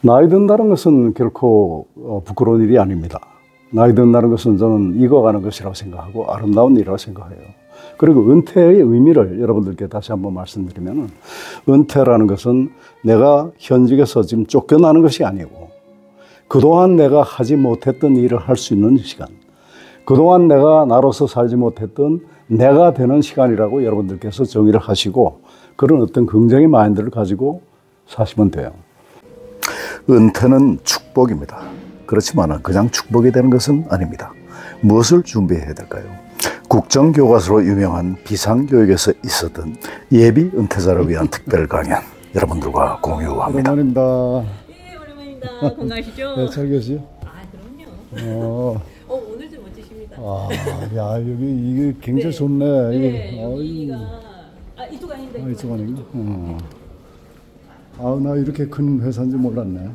나이 든다는 것은 결코 부끄러운 일이 아닙니다. 나이 든다는 것은 저는 익어가는 것이라고 생각하고 아름다운 일이라고 생각해요. 그리고 은퇴의 의미를 여러분들께 다시 한번 말씀드리면, 은퇴라는 것은 내가 현직에서 지금 쫓겨나는 것이 아니고 그동안 내가 하지 못했던 일을 할 수 있는 시간, 그동안 내가 나로서 살지 못했던 내가 되는 시간이라고 여러분들께서 정의를 하시고 그런 어떤 긍정의 마인드를 가지고 사시면 돼요. 은퇴는 축복입니다. 그렇지만 그냥 축복이 되는 것은 아닙니다. 무엇을 준비해야 될까요? 국정교과서로 유명한 비상교육에서 있었던 예비 은퇴자를 위한 특별 강연 여러분들과 공유합니다. 오랜만입니다. 네, 오랜만입니다. 건강하시죠? 네, 잘 계세요? 아, 그럼요. 오늘 좀 멋지십니다. 야, 여기 이게 굉장히 네. 좋네. 네, 여기가 이쪽 아닌데. 이쪽 아닌가? 나 이렇게 큰 회사인지 몰랐네.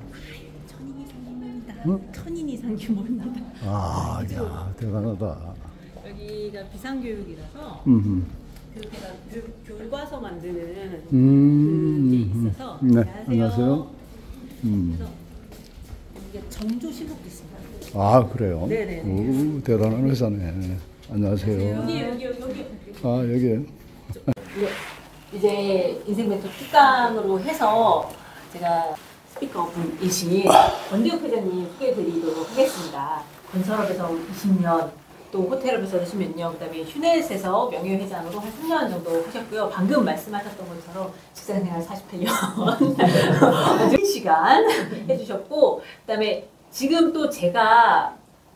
천인 이상입니다. 천인 이상 규모입니다. 야, 대단하다. 여기가 비상교육이라서 제가 교과서 만드는 그게 있어서. 네, 안녕하세요. 그래서 이게 정조 실록도 있습니다. 그래요? 네네. 오, 대단한 회사네. 안녕하세요. 여기. 여기. 이제 인생 멘토 특강으로 해서 제가 스피커분이신 원대욱 회장님 소개해드리도록 하겠습니다. 건설업에서 20년, 또 호텔업에서 10몇 년, 그다음에 휴넷에서 명예회장으로 한 3년 정도 하셨고요. 방금 말씀하셨던 것처럼 직장생활 48년 긴 시간 해주셨고, 그다음에 지금 또 제가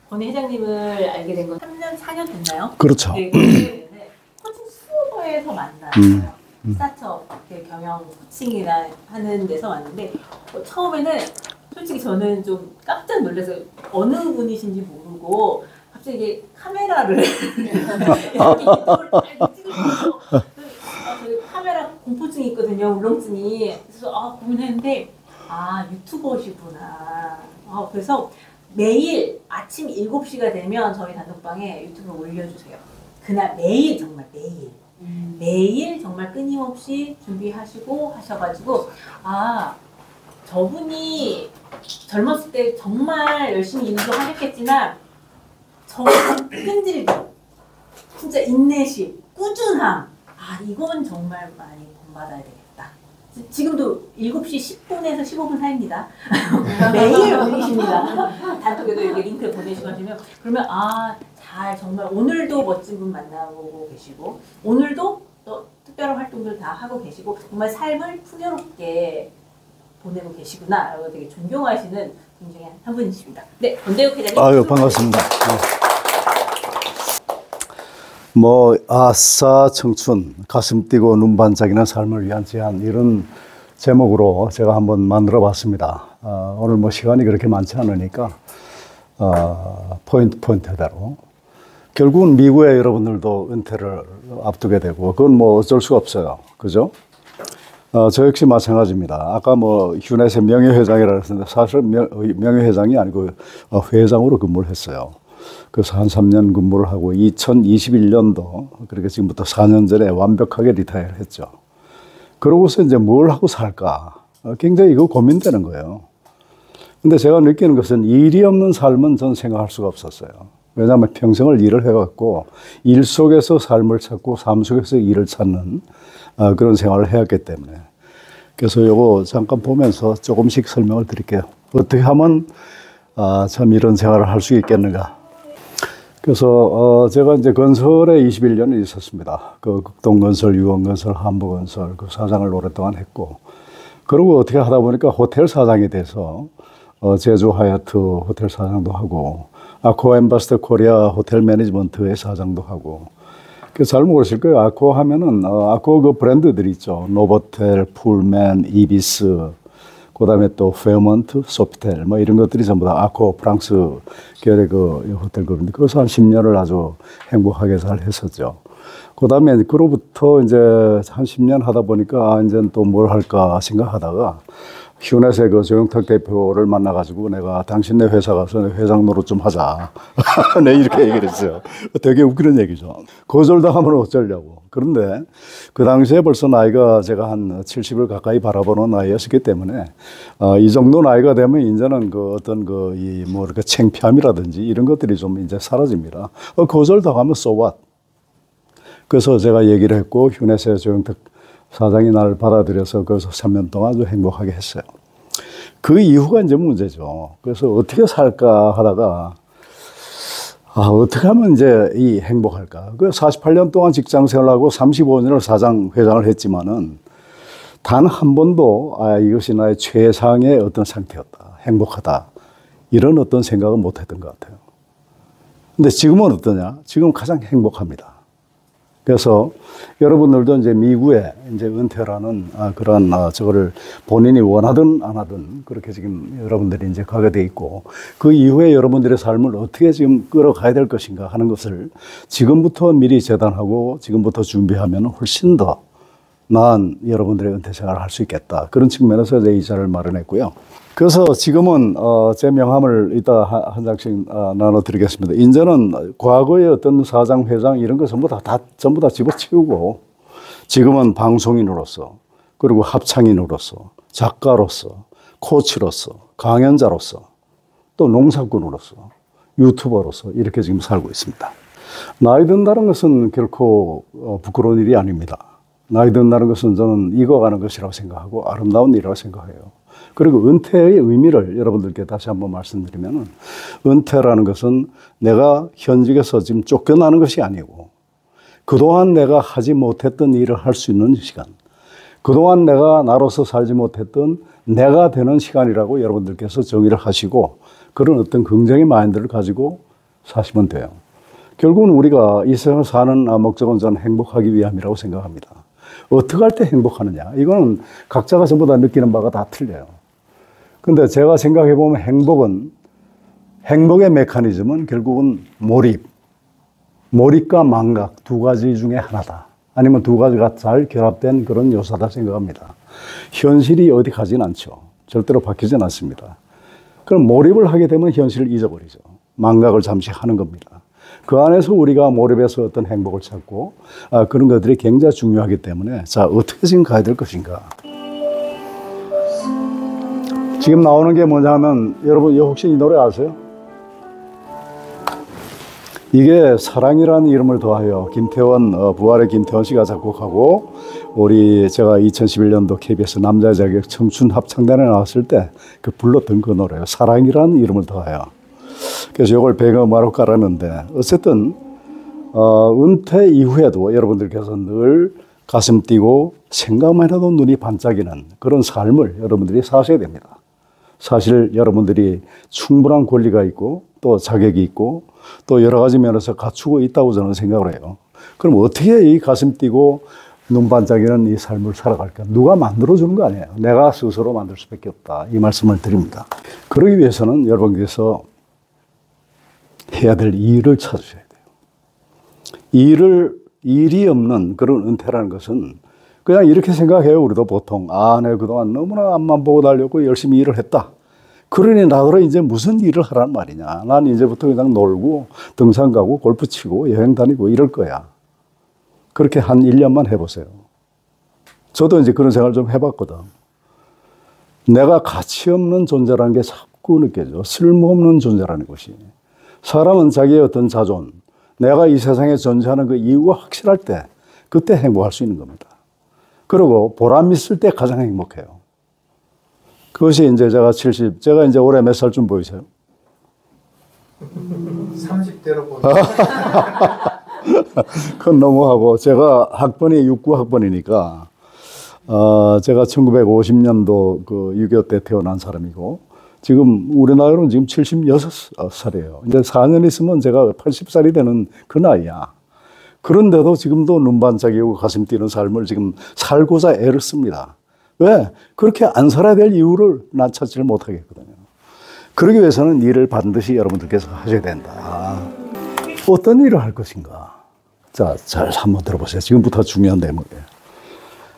권 회장님을 알게 된 건 3년, 4년 됐나요? 그렇죠. 네, 코칭 수업에서 만났어요. 스타트업 경영 코칭이나 하는 데서 왔는데, 처음에는 솔직히 저는 좀 깜짝 놀라서 어느 분이신지 모르고 갑자기 이게 카메라를 이렇게 유튜브를 딱 찍으면서 저희 카메라 공포증이 있거든요. 울렁증이. 그래서 고민했는데 유튜버시구나. 그래서 매일 아침 7시가 되면 저희 단톡방에 유튜브를 올려주세요. 그날 매일, 정말 매일. 매일 정말 끊임없이 준비하시고 하셔가지고 저분이 젊었을 때 정말 열심히 일도 하셨겠지만 정말 끈질기, 진짜 인내심, 꾸준함, 이건 정말 많이 본받아야 되겠다. 지금도 7시 10분에서 15분 사이입니다. 매일 올리십니다. 단톡에도 이렇게 링크를 보내시고 하시면, 그러면 잘 정말 오늘도 멋진 분 만나고 계시고, 오늘도 또 특별한 활동들 다 하고 계시고, 정말 삶을 풍요롭게 보내고 계시구나 라고 되게 존경하시는 분 중에 한 분이십니다. 네, 권대욱 회장님. 반갑습니다. 아싸 청춘, 가슴 뛰고 눈 반짝이는 삶을 위한 제안, 이런 제목으로 제가 한번 만들어 봤습니다. 오늘 시간이 그렇게 많지 않으니까 포인트대로. 결국은 미국의 여러분들도 은퇴를 앞두게 되고, 그건 어쩔 수가 없어요. 그죠? 저 역시 마찬가지입니다. 아까 휴넷의 명예회장이라고 했는데 사실 명예회장이 아니고 회장으로 근무를 했어요. 그래서 한 3년 근무를 하고 2021년도, 그러니까 지금부터 4년 전에 완벽하게 리타이어를 했죠. 그러고서 이제 뭘 하고 살까? 굉장히 이거 고민되는 거예요. 근데 제가 느끼는 것은 일이 없는 삶은 전 생각할 수가 없었어요. 왜냐하면 평생을 일을 해왔고, 일 속에서 삶을 찾고 삶 속에서 일을 찾는 그런 생활을 해왔기 때문에. 그래서 이거 잠깐 보면서 조금씩 설명을 드릴게요. 어떻게 하면 참 이런 생활을 할 수 있겠는가. 그래서 제가 이제 건설에 21년을 있었습니다. 극동건설, 유원건설, 한부건설 사장을 오랫동안 했고, 그리고 어떻게 하다 보니까 호텔 사장이 돼서 제주 하얏트 호텔 사장도 하고, 아코아 엠바스터 코리아 호텔 매니지먼트의 사장도 하고. 잘 모르실 거예요. 아코아 하면은 아코아 브랜드들이 있죠. 노보텔, 풀맨, 이비스, 그다음에 또 페어먼트, 소피텔 이런 것들이 전부 다 아코아 프랑스 계열의 호텔 그런데, 그래서 한 10년을 아주 행복하게 잘 했었죠. 그다음에 그로부터 이제 한 10년 하다 보니까 이제 또 뭘 할까 생각하다가 휴넷의 그 조영탁 대표를 만나가지고 내가 당신네 회사 가서 회장 노릇 좀 하자. 네, 이렇게 얘기를 했어요. 되게 웃기는 얘기죠. 거절당하면 어쩌려고. 그런데 그 당시에 벌써 나이가 제가 한 70을 가까이 바라보는 나이였기 때문에 이 정도 나이가 되면 이제는 그 어떤 그 이 뭐 이렇게 창피함이라든지 이런 것들이 좀 이제 사라집니다. 거절당하면 so what? 그래서 제가 얘기를 했고 휴넷의 조영탁 사장이 나를 받아들여서 거기서 3년 동안 아주 행복하게 했어요. 그 이후가 이제 문제죠. 그래서 어떻게 살까 하다가 어떻게 하면 이제 이 행복할까? 그 48년 동안 직장 생활하고 35년을 사장, 회장을 했지만은 단 한 번도 이것이 나의 최상의 어떤 상태였다. 행복하다. 이런 어떤 생각은 못 했던 것 같아요. 근데 지금은 어떠냐? 지금 가장 행복합니다. 그래서 여러분들도 이제 미국에 이제 은퇴라는 그런 저거를 본인이 원하든 안 하든 그렇게 지금 여러분들이 이제 가게 돼 있고 그 이후에 여러분들의 삶을 어떻게 지금 끌어가야 될 것인가 하는 것을 지금부터 미리 재단하고 지금부터 준비하면 훨씬 더 나은 여러분들의 은퇴 생활을 할 수 있겠다. 그런 측면에서 이제 이 자리를 마련했고요. 그래서 지금은 제 명함을 이따 한 장씩 나눠드리겠습니다. 이제는 과거의 어떤 사장, 회장 이런 거 전부 다 집어치우고 지금은 방송인으로서 그리고 합창인으로서 작가로서 코치로서 강연자로서 또 농사꾼으로서 유튜버로서 이렇게 지금 살고 있습니다. 나이 든다는 것은 결코 부끄러운 일이 아닙니다. 나이 든다는 것은 저는 익어가는 것이라고 생각하고 아름다운 일이라고 생각해요. 그리고 은퇴의 의미를 여러분들께 다시 한번 말씀드리면 은퇴라는 것은 내가 현직에서 지금 쫓겨나는 것이 아니고 그동안 내가 하지 못했던 일을 할 수 있는 시간, 그동안 내가 나로서 살지 못했던 내가 되는 시간이라고 여러분들께서 정의를 하시고 그런 어떤 긍정의 마인드를 가지고 사시면 돼요. 결국은 우리가 이 세상을 사는 목적은 저는 행복하기 위함이라고 생각합니다. 어떻게 할 때 행복하느냐? 이거는 각자가 전부 다 느끼는 바가 다 틀려요. 근데 제가 생각해 보면 행복의 메커니즘은 결국은 몰입과 망각 두 가지 중에 하나다. 아니면 두 가지가 잘 결합된 그런 요소다 생각합니다. 현실이 어디 가진 않죠. 절대로 바뀌진 않습니다. 그럼 몰입을 하게 되면 현실을 잊어버리죠. 망각을 잠시 하는 겁니다. 그 안에서 우리가 몰입해서 어떤 행복을 찾고 그런 것들이 굉장히 중요하기 때문에 자, 어떻게 지금 가야 될 것인가. 지금 나오는 게 뭐냐 하면 여러분 혹시 이 노래 아세요? 이게 사랑이라는 이름을 더하여 김태원, 부활의 김태원 씨가 작곡하고 제가 2011년도 KBS 남자의 자격 청춘 합창단에 나왔을 때 불렀던 그 노래예요. 사랑이라는 이름을 더하여. 그래서 이걸 배경음악으로 깔았는데 어쨌든 은퇴 이후에도 여러분들께서 늘 가슴 뛰고 생각만 해도 눈이 반짝이는 그런 삶을 여러분들이 사셔야 됩니다. 사실 여러분들이 충분한 권리가 있고 또 자격이 있고 또 여러 가지 면에서 갖추고 있다고 저는 생각을 해요. 그럼 어떻게 이 가슴 뛰고 눈 반짝이는 이 삶을 살아갈까? 누가 만들어주는 거 아니에요. 내가 스스로 만들 수밖에 없다. 이 말씀을 드립니다. 그러기 위해서는 여러분께서 해야 될 일을 찾으셔야 돼요. 일이 없는 그런 은퇴라는 것은 그냥 이렇게 생각해요. 우리도 보통. 내가 그동안 너무나 앞만 보고 달렸고 열심히 일을 했다. 그러니 나더러 이제 무슨 일을 하란 말이냐. 난 이제부터 그냥 놀고 등산 가고 골프 치고 여행 다니고 이럴 거야. 그렇게 한 1년만 해보세요. 저도 이제 그런 생각을 좀 해봤거든. 내가 가치 없는 존재라는 게 자꾸 느껴져. 쓸모없는 존재라는 것이. 사람은 자기의 어떤 자존, 내가 이 세상에 존재하는 그 이유가 확실할 때 그때 행복할 수 있는 겁니다. 그리고 보람 있을 때 가장 행복해요. 그것이 이제 제가 이제 올해 몇 살쯤 보이세요? 30대로 보이세요. 그건 너무하고 제가 학번이 69 학번이니까 제가 1950년도 그 6.25 때 태어난 사람이고 지금 우리 나이로는 지금 76살이에요. 이제 4년 있으면 제가 80살이 되는 그 나이야. 그런데도 지금도 눈 반짝이고 가슴 뛰는 삶을 지금 살고자 애를 씁니다. 왜? 그렇게 안 살아야 될 이유를 난 찾지를 못하겠거든요. 그러기 위해서는 일을 반드시 여러분들께서 하셔야 된다. 어떤 일을 할 것인가? 자, 잘 한번 들어보세요. 지금부터 중요한 대목이에요.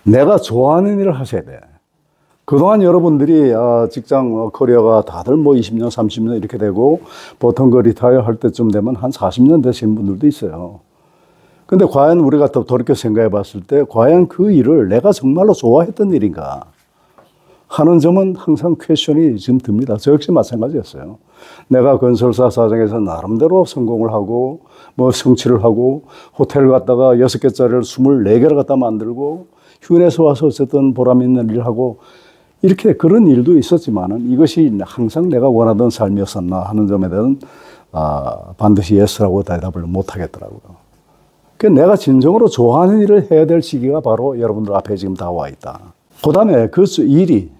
내가 좋아하는 일을 하셔야 돼. 그동안 여러분들이 직장 커리어가 다들 뭐 20년, 30년 이렇게 되고 보통 그 리타이어 할 때쯤 되면 한 40년 되시는 분들도 있어요. 근데 과연 우리가 더 돌이켜 생각해 봤을 때 과연 그 일을 내가 정말로 좋아했던 일인가 하는 점은 항상 퀘스천이 지금 듭니다. 저 역시 마찬가지였어요. 내가 건설사 사정에서 나름대로 성공을 하고 뭐 성취를 하고 호텔 갔다가 6개짜리를 24개를 갖다 만들고 휴일에서 와서 어쨌든 보람 있는 일을 하고 이렇게 그런 일도 있었지만은 이것이 항상 내가 원하던 삶이었었나 하는 점에 대한 반드시 예스라고 대답을 못 하겠더라고요. 그러니까 내가 진정으로 좋아하는 일을 해야 될 시기가 바로 여러분들 앞에 지금 다와 있다. 그 다음에 그 일이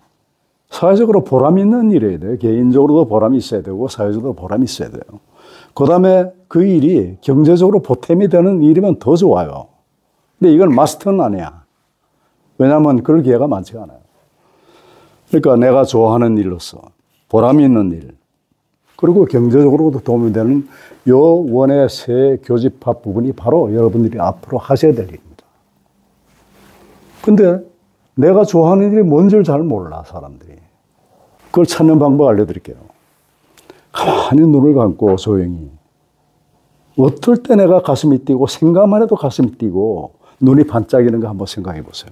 사회적으로 보람 있는 일이어야 돼요. 개인적으로도 보람이 있어야 되고 사회적으로 보람이 있어야 돼요. 그 다음에 그 일이 경제적으로 보탬이 되는 일이면 더 좋아요. 근데 이건 마스터는 아니야. 왜냐하면 그럴 기회가 많지가 않아요. 그러니까 내가 좋아하는 일로서 보람이 있는 일, 그리고 경제적으로도 도움이 되는 요 원의 세 교집합 부분이 바로 여러분들이 앞으로 하셔야 될 일입니다. 근데 내가 좋아하는 일이 뭔지를 잘 몰라, 사람들이. 그걸 찾는 방법 알려드릴게요. 가만히 눈을 감고 조용히. 어떨 때 내가 가슴이 뛰고 생각만 해도 가슴이 뛰고 눈이 반짝이는 거 한번 생각해 보세요.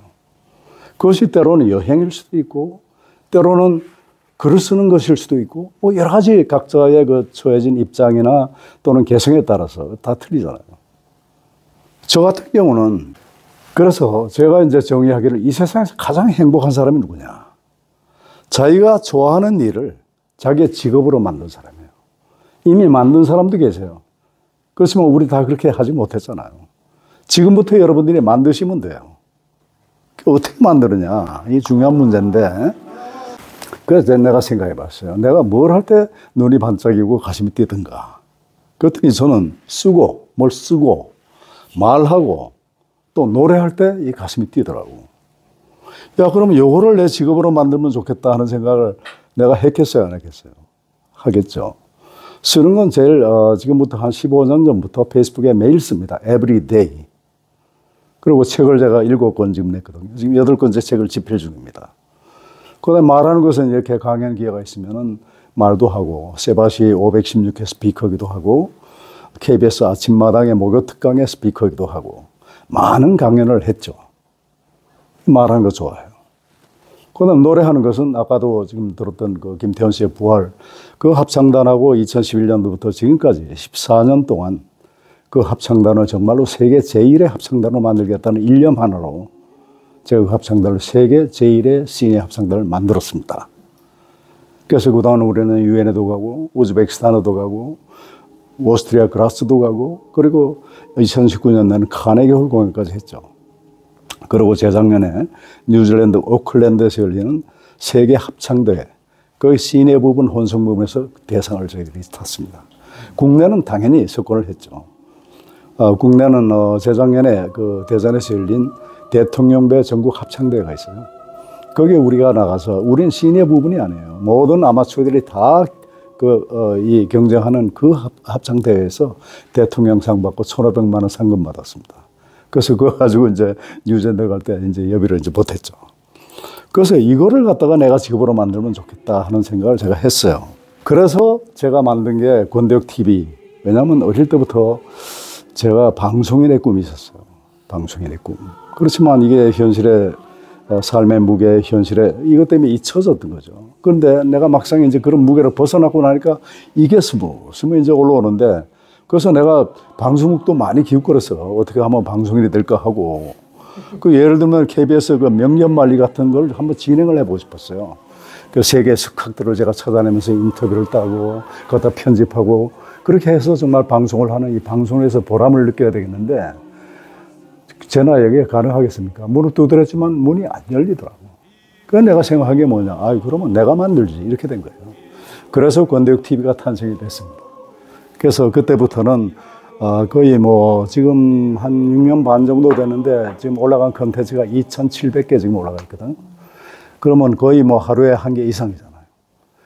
그것이 때로는 여행일 수도 있고 때로는 글을 쓰는 것일 수도 있고 뭐 여러 가지 각자의 그 처해진 입장이나 또는 개성에 따라서 다 틀리잖아요. 저 같은 경우는 그래서 제가 이제 정의하기를 이 세상에서 가장 행복한 사람이 누구냐. 자기가 좋아하는 일을 자기의 직업으로 만든 사람이에요. 이미 만든 사람도 계세요. 그렇지만 우리 다 그렇게 하지 못했잖아요. 지금부터 여러분들이 만드시면 돼요. 어떻게 만드느냐. 이게 중요한 문제인데 그래서 내가 생각해 봤어요. 내가 뭘 할 때 눈이 반짝이고 가슴이 뛰든가. 그랬더니 저는 뭘 쓰고 말하고 또 노래할 때 이 가슴이 뛰더라고. 야, 그러면 요거를 내 직업으로 만들면 좋겠다 하는 생각을 내가 했겠어요, 안 했겠어요? 하겠죠. 쓰는 건 제일 지금부터 한 15년 전부터 페이스북에 매일 씁니다. Every day. 그리고 책을 제가 7권 지금 냈거든요. 지금 8권째 책을 집필 중입니다. 그 다음에 말하는 것은 이렇게 강연 기회가 있으면은 말도 하고, 세바시 516회 스피커기도 하고, KBS 아침마당의 목요 특강의 스피커기도 하고, 많은 강연을 했죠. 말하는 거 좋아해요. 그 다음 노래하는 것은 아까도 지금 들었던 그 김태현 씨의 부활, 그 합창단하고 2011년도부터 지금까지 14년 동안 그 합창단을 정말로 세계 제1의 합창단으로 만들겠다는 일념 하나로 제가 그 합창단을 세계 제1의 시니어 합창단을 만들었습니다. 그래서 그동안 우리는 유엔에도 가고 우즈베키스탄에도 가고 오스트리아 그라스도 가고 그리고 2019년에는 카네기 홀 공연까지 했죠. 그리고 재작년에 뉴질랜드 오클랜드에서 열리는 세계 합창대회 그 시내 부분 혼성 부분에서 대상을 저희들이 탔습니다. 국내는 당연히 석권을 했죠. 국내는 재작년에 그 대전에서 열린 대통령배 전국 합창대회가 있어요. 거기에 우리가 나가서 우린 시내 부분이 아니에요. 모든 아마추어들이 다 이 경쟁하는 그 합창대회에서 대통령상 받고 1,500만 원 상금 받았습니다. 그래서 그거 가지고 이제 뉴질랜드 갈 때 이제 여비를 이제 못했죠. 그래서 이거를 갖다가 내가 직업으로 만들면 좋겠다 하는 생각을 제가 했어요. 그래서 제가 만든 게 권대혁 TV. 왜냐하면 어릴 때부터 제가 방송인의 꿈이 있었어요. 방송인의 꿈. 그렇지만 이게 현실의 삶의 무게, 현실에 이것 때문에 잊혀졌던 거죠. 그런데 내가 막상 이제 그런 무게를 벗어나고 나니까 이게 스무 이제 올라오는데 그래서 내가 방송국도 많이 기웃거렸어. 어떻게 하면 방송인이 될까 하고. 그 예를 들면 KBS 그 명년만리 같은 걸 한번 진행을 해보고 싶었어요. 그 세계 석학들을 제가 찾아내면서 인터뷰를 따고 그것다 편집하고 그렇게 해서 정말 방송을 하는 이 방송에서 보람을 느껴야 되겠는데 제 나이에 가능하겠습니까? 문을 두드렸지만 문이 안 열리더라고. 그래서 내가 생각한 게 뭐냐. 그러면 내가 만들지. 이렇게 된 거예요. 그래서 권대혁 TV가 탄생이 됐습니다. 그래서 그때부터는 거의 뭐 지금 한 6년 반 정도 되는데 지금 올라간 컨텐츠가 2,700개 지금 올라가 있거든. 그러면 거의 뭐 하루에 한 개 이상이잖아요.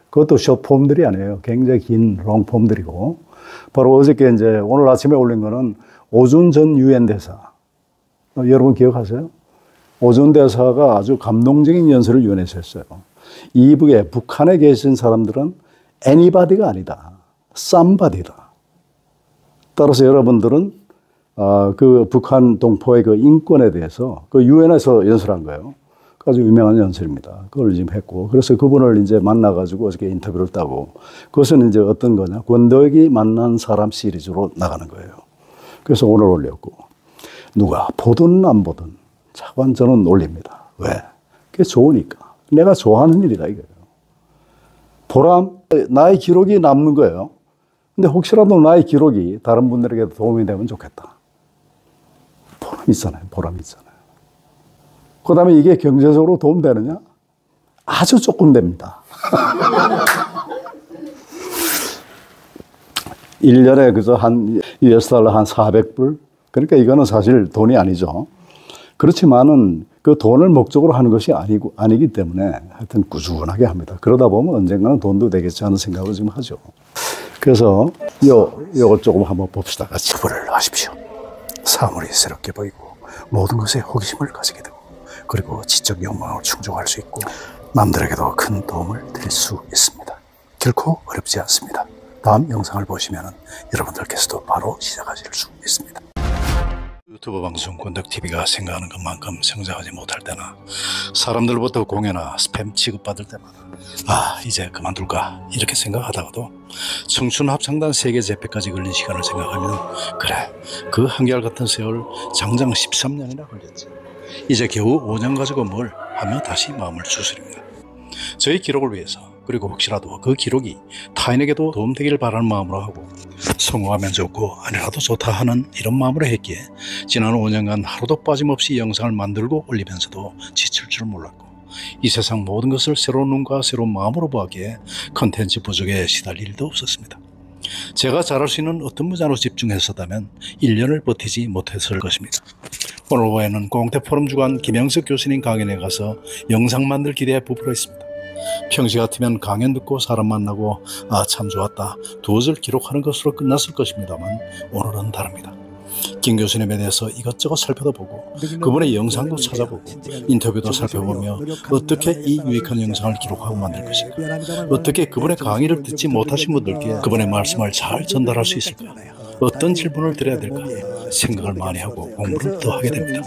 그것도 숏폼들이 아니에요. 굉장히 긴 롱폼들이고. 바로 어저께 이제 오늘 아침에 올린 거는 오준 전 유엔 대사. 여러분 기억하세요? 오전 대사가 아주 감동적인 연설을 유엔에서 했어요. 이북에 북한에 계신 사람들은 anybody가 아니다. somebody다. 따라서 여러분들은 그 북한 동포의 그 인권에 대해서 그 유엔에서 연설한 거예요. 아주 유명한 연설입니다. 그걸 지금 했고, 그래서 그분을 이제 만나가지고 어저께 인터뷰를 따고, 그것은 이제 어떤 거냐, 권덕이 만난 사람 시리즈로 나가는 거예요. 그래서 오늘 올렸고, 누가 보든 안 보든 차관 저는 올립니다. 왜? 그게 좋으니까. 내가 좋아하는 일이다 이거예요. 보람, 나의 기록이 남는 거예요. 근데 혹시라도 나의 기록이 다른 분들에게 도움이 되면 좋겠다. 보람 있잖아요. 보람 있잖아요. 그 다음에 이게 경제적으로 도움되느냐? 아주 조금 됩니다. 1년에 그저 한 US 달러 한 400불? 그러니까 이거는 사실 돈이 아니죠. 그렇지만은 그 돈을 목적으로 하는 것이 아니기 때문에 하여튼 꾸준하게 합니다. 그러다 보면 언젠가는 돈도 되겠지 하는 생각을 지금 하죠. 그래서 요거 조금 한번 봅시다. 같이. 부를 하십시오. 사물이 새롭게 보이고 모든 것에 호기심을 가지게 되고 그리고 지적 욕망을 충족할 수 있고 남들에게도 큰 도움을 드릴 수 있습니다. 결코 어렵지 않습니다. 다음 영상을 보시면 여러분들께서도 바로 시작하실 수 있습니다. 유튜브 방송 권덕TV가 생각하는 것만큼 성장하지 못할 때나 사람들부터 공여나 스팸 취급받을 때마다 이제 그만둘까 이렇게 생각하다가도 청춘합창단 세계 재패까지 걸린 시간을 생각하면 그래 그 한결같은 세월 장장 13년이나 걸렸지. 이제 겨우 5년 가지고 뭘 하며 다시 마음을 추스립니다. 저희 기록을 위해서 그리고 혹시라도 그 기록이 타인에게도 도움되기를 바라는 마음으로 하고 성공하면 좋고 아니라도 좋다 하는 이런 마음으로 했기에 지난 5년간 하루도 빠짐없이 영상을 만들고 올리면서도 지칠 줄 몰랐고 이 세상 모든 것을 새로운 눈과 새로운 마음으로 보았기에 컨텐츠 부족에 시달릴 일도 없었습니다. 제가 잘할 수 있는 어떤 분야로 집중했었다면 1년을 버티지 못했을 것입니다. 오늘 오후에는 공태 포럼 주관 김영석 교수님 강연에 가서 영상 만들 기대에 부풀어 있습니다. 평시 같으면 강연 듣고 사람 만나고 참 좋았다 두어 줄 기록하는 것으로 끝났을 것입니다만 오늘은 다릅니다. 김 교수님에 대해서 이것저것 살펴도 보고 그분의 영상도 찾아보고 인터뷰도 살펴보며 어떻게 이 유익한 영상을 기록하고 만들 것인가, 어떻게 그분의 강의를 듣지 못하신 분들께 그분의 말씀을 잘 전달할 수 있을까, 어떤 질문을 드려야 될까 생각을 많이 하고 공부를 더 하게 됩니다.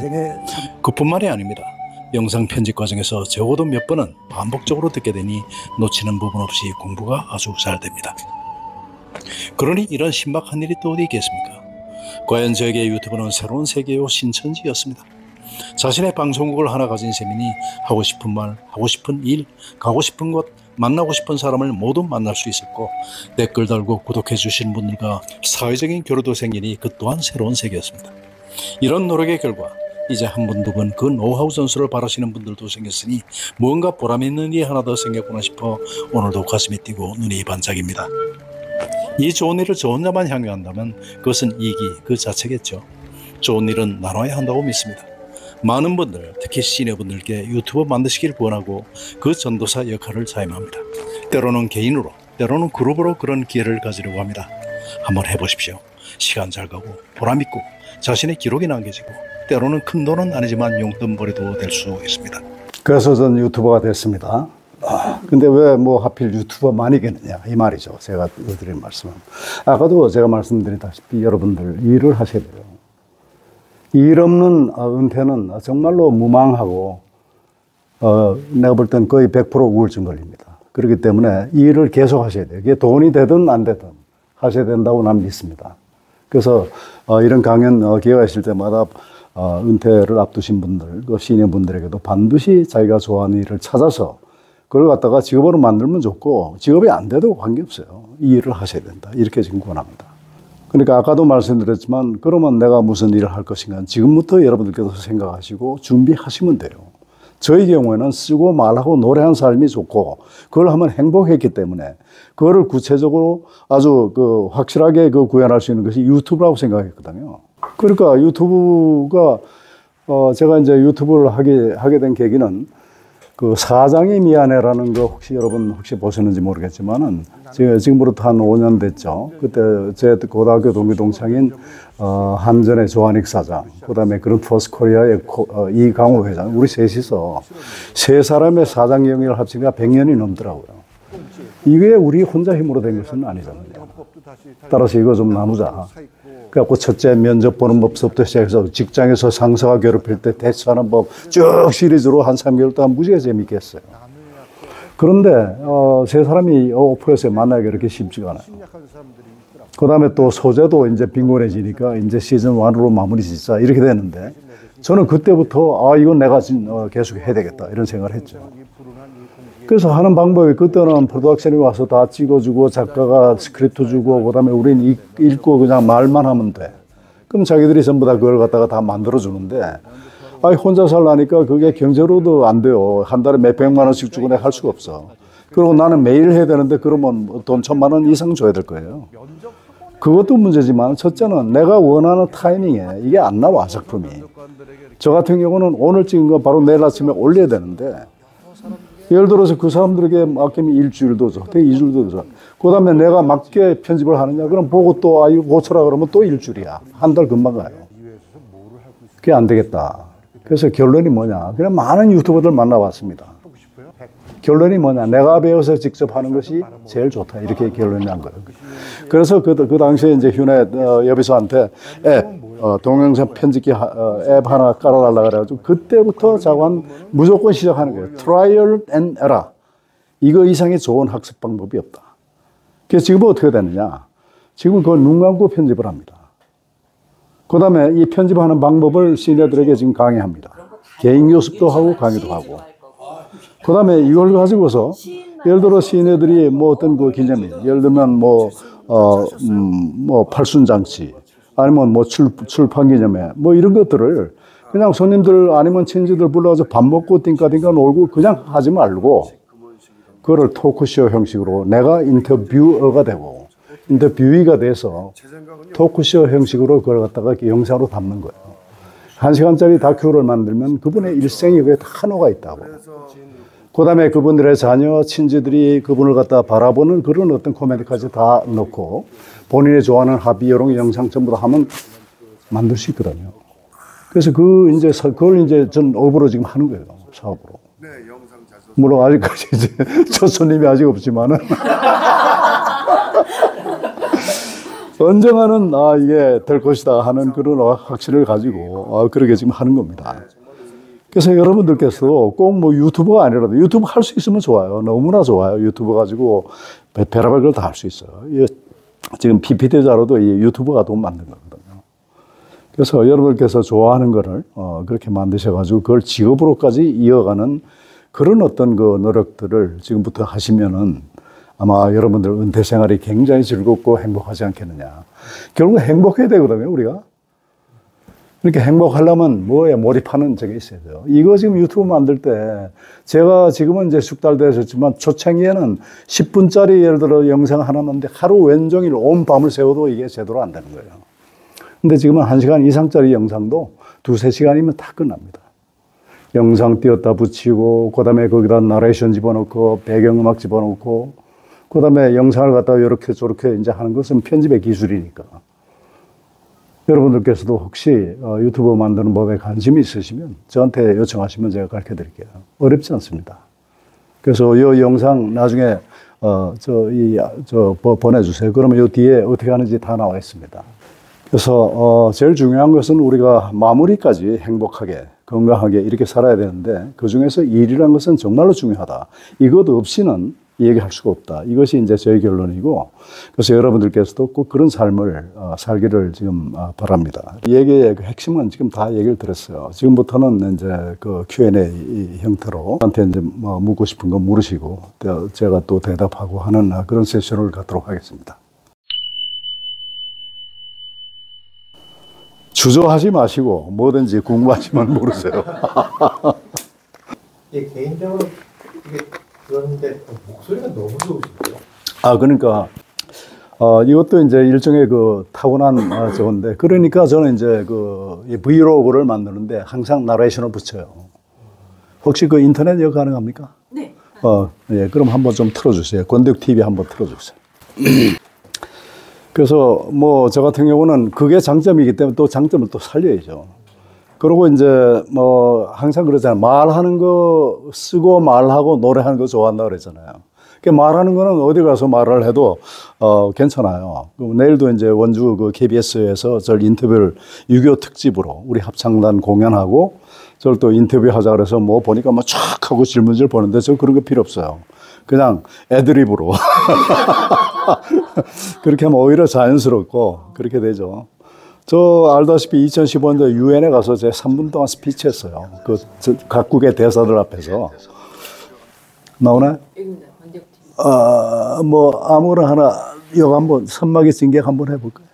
그뿐만이 아닙니다. 영상 편집 과정에서 적어도 몇 번은 반복적으로 듣게 되니 놓치는 부분 없이 공부가 아주 잘 됩니다. 그러니 이런 신박한 일이 또 어디 있겠습니까? 과연 저에게 유튜브는 새로운 세계요 신천지였습니다. 자신의 방송국을 하나 가진 셈이니 하고 싶은 말, 하고 싶은 일, 가고 싶은 곳, 만나고 싶은 사람을 모두 만날 수 있었고 댓글 달고 구독해 주신 분들과 사회적인 교류도 생기니 그 또한 새로운 세계였습니다. 이런 노력의 결과 이제 한 분 두 분 그 노하우 전수를 바라시는 분들도 생겼으니 뭔가 보람 있는 일이 하나 더 생겼구나 싶어 오늘도 가슴이 뛰고 눈이 반짝입니다. 이 좋은 일을 저 혼자만 향유한다면 그것은 이익이 그 자체겠죠. 좋은 일은 나눠야 한다고 믿습니다. 많은 분들, 특히 시니어분들께 유튜브 만드시길 권하고 그 전도사 역할을 자임합니다. 때로는 개인으로, 때로는 그룹으로 그런 기회를 가지려고 합니다. 한번 해보십시오. 시간 잘 가고 보람있고 자신의 기록이 남겨지고 때로는 큰 돈은 아니지만 용돈벌이도 될 수 있습니다. 그래서 전 유튜버가 됐습니다. 근데 왜 뭐 하필 유튜버만이겠느냐 이 말이죠. 제가 드린 말씀은 아까도 제가 말씀드렸다시피 여러분들 일을 하셔야 돼요. 일 없는 은퇴는 정말로 무망하고 내가 볼 땐 거의 100% 우울증 걸립니다. 그렇기 때문에 일을 계속 하셔야 돼요. 이게 돈이 되든 안 되든 하셔야 된다고 난 믿습니다. 그래서 이런 강연 기회가 있을 때마다 은퇴를 앞두신 분들, 그 시니어 분들에게도 반드시 자기가 좋아하는 일을 찾아서 그걸 갖다가 직업으로 만들면 좋고 직업이 안 돼도 관계없어요. 이 일을 하셔야 된다. 이렇게 지금 권합니다. 그러니까 아까도 말씀드렸지만 그러면 내가 무슨 일을 할 것인가 지금부터 여러분들께서 생각하시고 준비하시면 돼요. 저희 경우에는 쓰고 말하고 노래하는 삶이 좋고 그걸 하면 행복했기 때문에 그거를 구체적으로 아주 확실하게 구현할 수 있는 것이 유튜브라고 생각했거든요. 그러니까 유튜브가 제가 이제 유튜브를 하게 된 계기는 그 사장이 미안해라는 거 혹시 여러분 혹시 보셨는지 모르겠지만은 제가 지금부터 한 5년 됐죠. 그때 제 고등학교 동기 동창인 한전의 조한익 사장, 그다음에 그룹퍼스 코리아의 이강호 회장, 우리 셋이서 세 사람의 사장 영역을 합치니까 100년이 넘더라고요. 이게 우리 혼자 힘으로 된 것은 아니잖아요. 따라서 이거 좀 나누자. 그래갖고 첫째 면접 보는 법부터 시작해서 직장에서 상사가 괴롭힐 때 대처하는 법 쭉 시리즈로 한 3개월 동안 무지하게 재밌게 했어요. 그런데 세 사람이 오프에서 만나기 그렇게 쉽지가 않아요. 그 다음에 또 소재도 이제 빈곤해지니까 이제 시즌 1으로 마무리 짓자 이렇게 되는데 저는 그때부터 이건 내가 계속 해야 되겠다 이런 생각을 했죠. 그래서 하는 방법이 그때는 프로덕션이 와서 다 찍어주고 작가가 스크립트 주고 그다음에 우린 읽고 그냥 말만 하면 돼. 그럼 자기들이 전부 다 그걸 갖다가 다 만들어주는데 혼자 살라니까 그게 경제로도 안 돼요. 한 달에 몇백만 원씩 주고 내가 할 수가 없어. 그리고 나는 매일 해야 되는데 그러면 돈 1,000만 원 이상 줘야 될 거예요. 그것도 문제지만 첫째는 내가 원하는 타이밍에 이게 안 나와 작품이. 저 같은 경우는 오늘 찍은 거 바로 내일 아침에 올려야 되는데 예를 들어서 그 사람들에게 맡기면 일주일도 줘, 2주일도 줘. 그 다음에 내가 맞게 편집을 하느냐, 그럼 보고 또, 이거 고쳐라 그러면 또 일주일이야. 한 달 금방 가요. 그게 안 되겠다. 그래서 결론이 뭐냐. 그냥 많은 유튜버들 만나봤습니다. 결론이 뭐냐. 내가 배워서 직접 하는 것이 제일 좋다. 이렇게 결론이 난 거예요. 그래서 그 당시에 이제 휴네 여비서한테 동영상 편집기 앱 하나 깔아달라 그래가지고 그때부터 자관 무조건 시작하는 거예요. Trial and error. 이거 이상의 좋은 학습 방법이 없다. 그래서 지금은 어떻게 되느냐. 지금 그걸 눈 감고 편집을 합니다. 그 다음에 이 편집하는 방법을 시니어들에게 지금 강의합니다. 개인 교습도 하고 강의도 하고. 그 다음에 이걸 가지고서 예를 들어 시니어들이 뭐 어떤 그 기념일, 예를 들면 뭐 팔순장치, 아니면 뭐 출판 기념회, 뭐 이런 것들을 그냥 손님들 아니면 친지들 불러서 밥 먹고 띵까띵까 놀고 그냥 하지 말고 그거를 토크쇼 형식으로 내가 인터뷰어가 되고 인터뷰이가 돼서 토크쇼 형식으로 그걸 갖다가 영상으로 담는 거예요. 1시간짜리 다큐를 만들면 그분의 일생이 그게 다 녹아 있다고. 그 다음에 그분들의 자녀, 친지들이 그분을 갖다 바라보는 그런 어떤 코멘트까지 다 넣고 본인이 좋아하는 합의, 여론, 영상 전부 다 하면 만들 수 있거든요. 그래서 그걸 이제 전 업으로 지금 하는 거예요. 사업으로. 물론 아직까지 이제 첫 손님이 아직 없지만은. 언젠가는 이게 될 것이다 하는 그런 확신을 가지고 그렇게 지금 하는 겁니다. 그래서 여러분들께서도 꼭 뭐 유튜버가 아니라도 유튜브 할 수 있으면 좋아요. 너무나 좋아요. 유튜브 가지고 별의별 걸 다 할 수 있어요. 지금 PPT 자료도 이 유튜브가 돈 만든 거거든요. 그래서 여러분께서 좋아하는 거를 그렇게 만드셔가지고 그걸 직업으로까지 이어가는 그런 어떤 그 노력들을 지금부터 하시면은 아마 여러분들 은퇴 생활이 굉장히 즐겁고 행복하지 않겠느냐. 결국 행복해야 되거든요, 우리가. 이렇게 행복하려면 뭐에 몰입하는 적이 있어야 돼요. 이거 지금 유튜브 만들 때 제가 지금은 이제 숙달 되셨지만 초창기에는 10분짜리 예를 들어 영상 하나 넣는데 하루 왼종일 온 밤을 새워도 이게 제대로 안 되는 거예요. 근데 지금은 1시간 이상짜리 영상도 2-3시간이면 다 끝납니다. 영상 띄었다 붙이고 그다음에 거기다 나레이션 집어넣고 배경음악 집어넣고 그다음에 영상을 갖다가 이렇게 저렇게 이제 하는 것은 편집의 기술이니까. 여러분들께서도 혹시 유튜브 만드는 법에 관심이 있으시면 저한테 요청하시면 제가 가르쳐 드릴게요. 어렵지 않습니다. 그래서 이 영상 나중에 보내주세요. 그러면 이 뒤에 어떻게 하는지 다 나와 있습니다. 그래서 제일 중요한 것은 우리가 마무리까지 행복하게 건강하게 이렇게 살아야 되는데 그중에서 일이라는 것은 정말로 중요하다. 이것 없이는 얘기할 수가 없다. 이것이 이제 저의 결론이고, 그래서 여러분들께서도 꼭 그런 삶을 살기를 지금 바랍니다. 얘기의 그 핵심은 지금 다 얘기를 드렸어요. 지금부터는 이제 그 Q&A 형태로 저한테 이제 뭐 묻고 싶은 거 물으시고, 제가 또 대답하고 하는 그런 세션을 갖도록 하겠습니다. 주저하지 마시고 뭐든지 궁금하시면 물으세요. 예, 개인적으로 이게 그런데 목소리가 너무 좋으신데요. 그러니까 이것도 이제 일종의 그 타고난 저건데, 그러니까 저는 이제 그 브이로그를 만드는데 항상 나레이션을 붙여요. 혹시 그 인터넷 이용 가능합니까? 네. 예, 그럼 한번 좀 틀어주세요. 권득 TV 한번 틀어주세요. 그래서 뭐 저 같은 경우는 그게 장점이기 때문에 또 장점을 또 살려야죠. 그리고 이제 뭐 항상 그러잖아요. 말하는 거 쓰고 말하고 노래하는 거 좋아한다 그랬잖아요. 그 말하는 거는 어디 가서 말을 해도 괜찮아요. 내일도 이제 원주 그 KBS에서 절 인터뷰를 6.25 특집으로 우리 합창단 공연하고 저를 또 인터뷰하자 그래서 뭐 보니까 뭐 촥 하고 질문지를 보는데 저 그런 거 필요 없어요. 그냥 애드립으로 그렇게 하면 오히려 자연스럽고 그렇게 되죠. 저 알다시피 2015년도에 유엔에 가서 제 3분 동안 스피치 했어요. 그 각국의 대사들 앞에서. 나오나요? 뭐 아무거나 하나 이거 한번 선막의 진객 한번 해볼까요?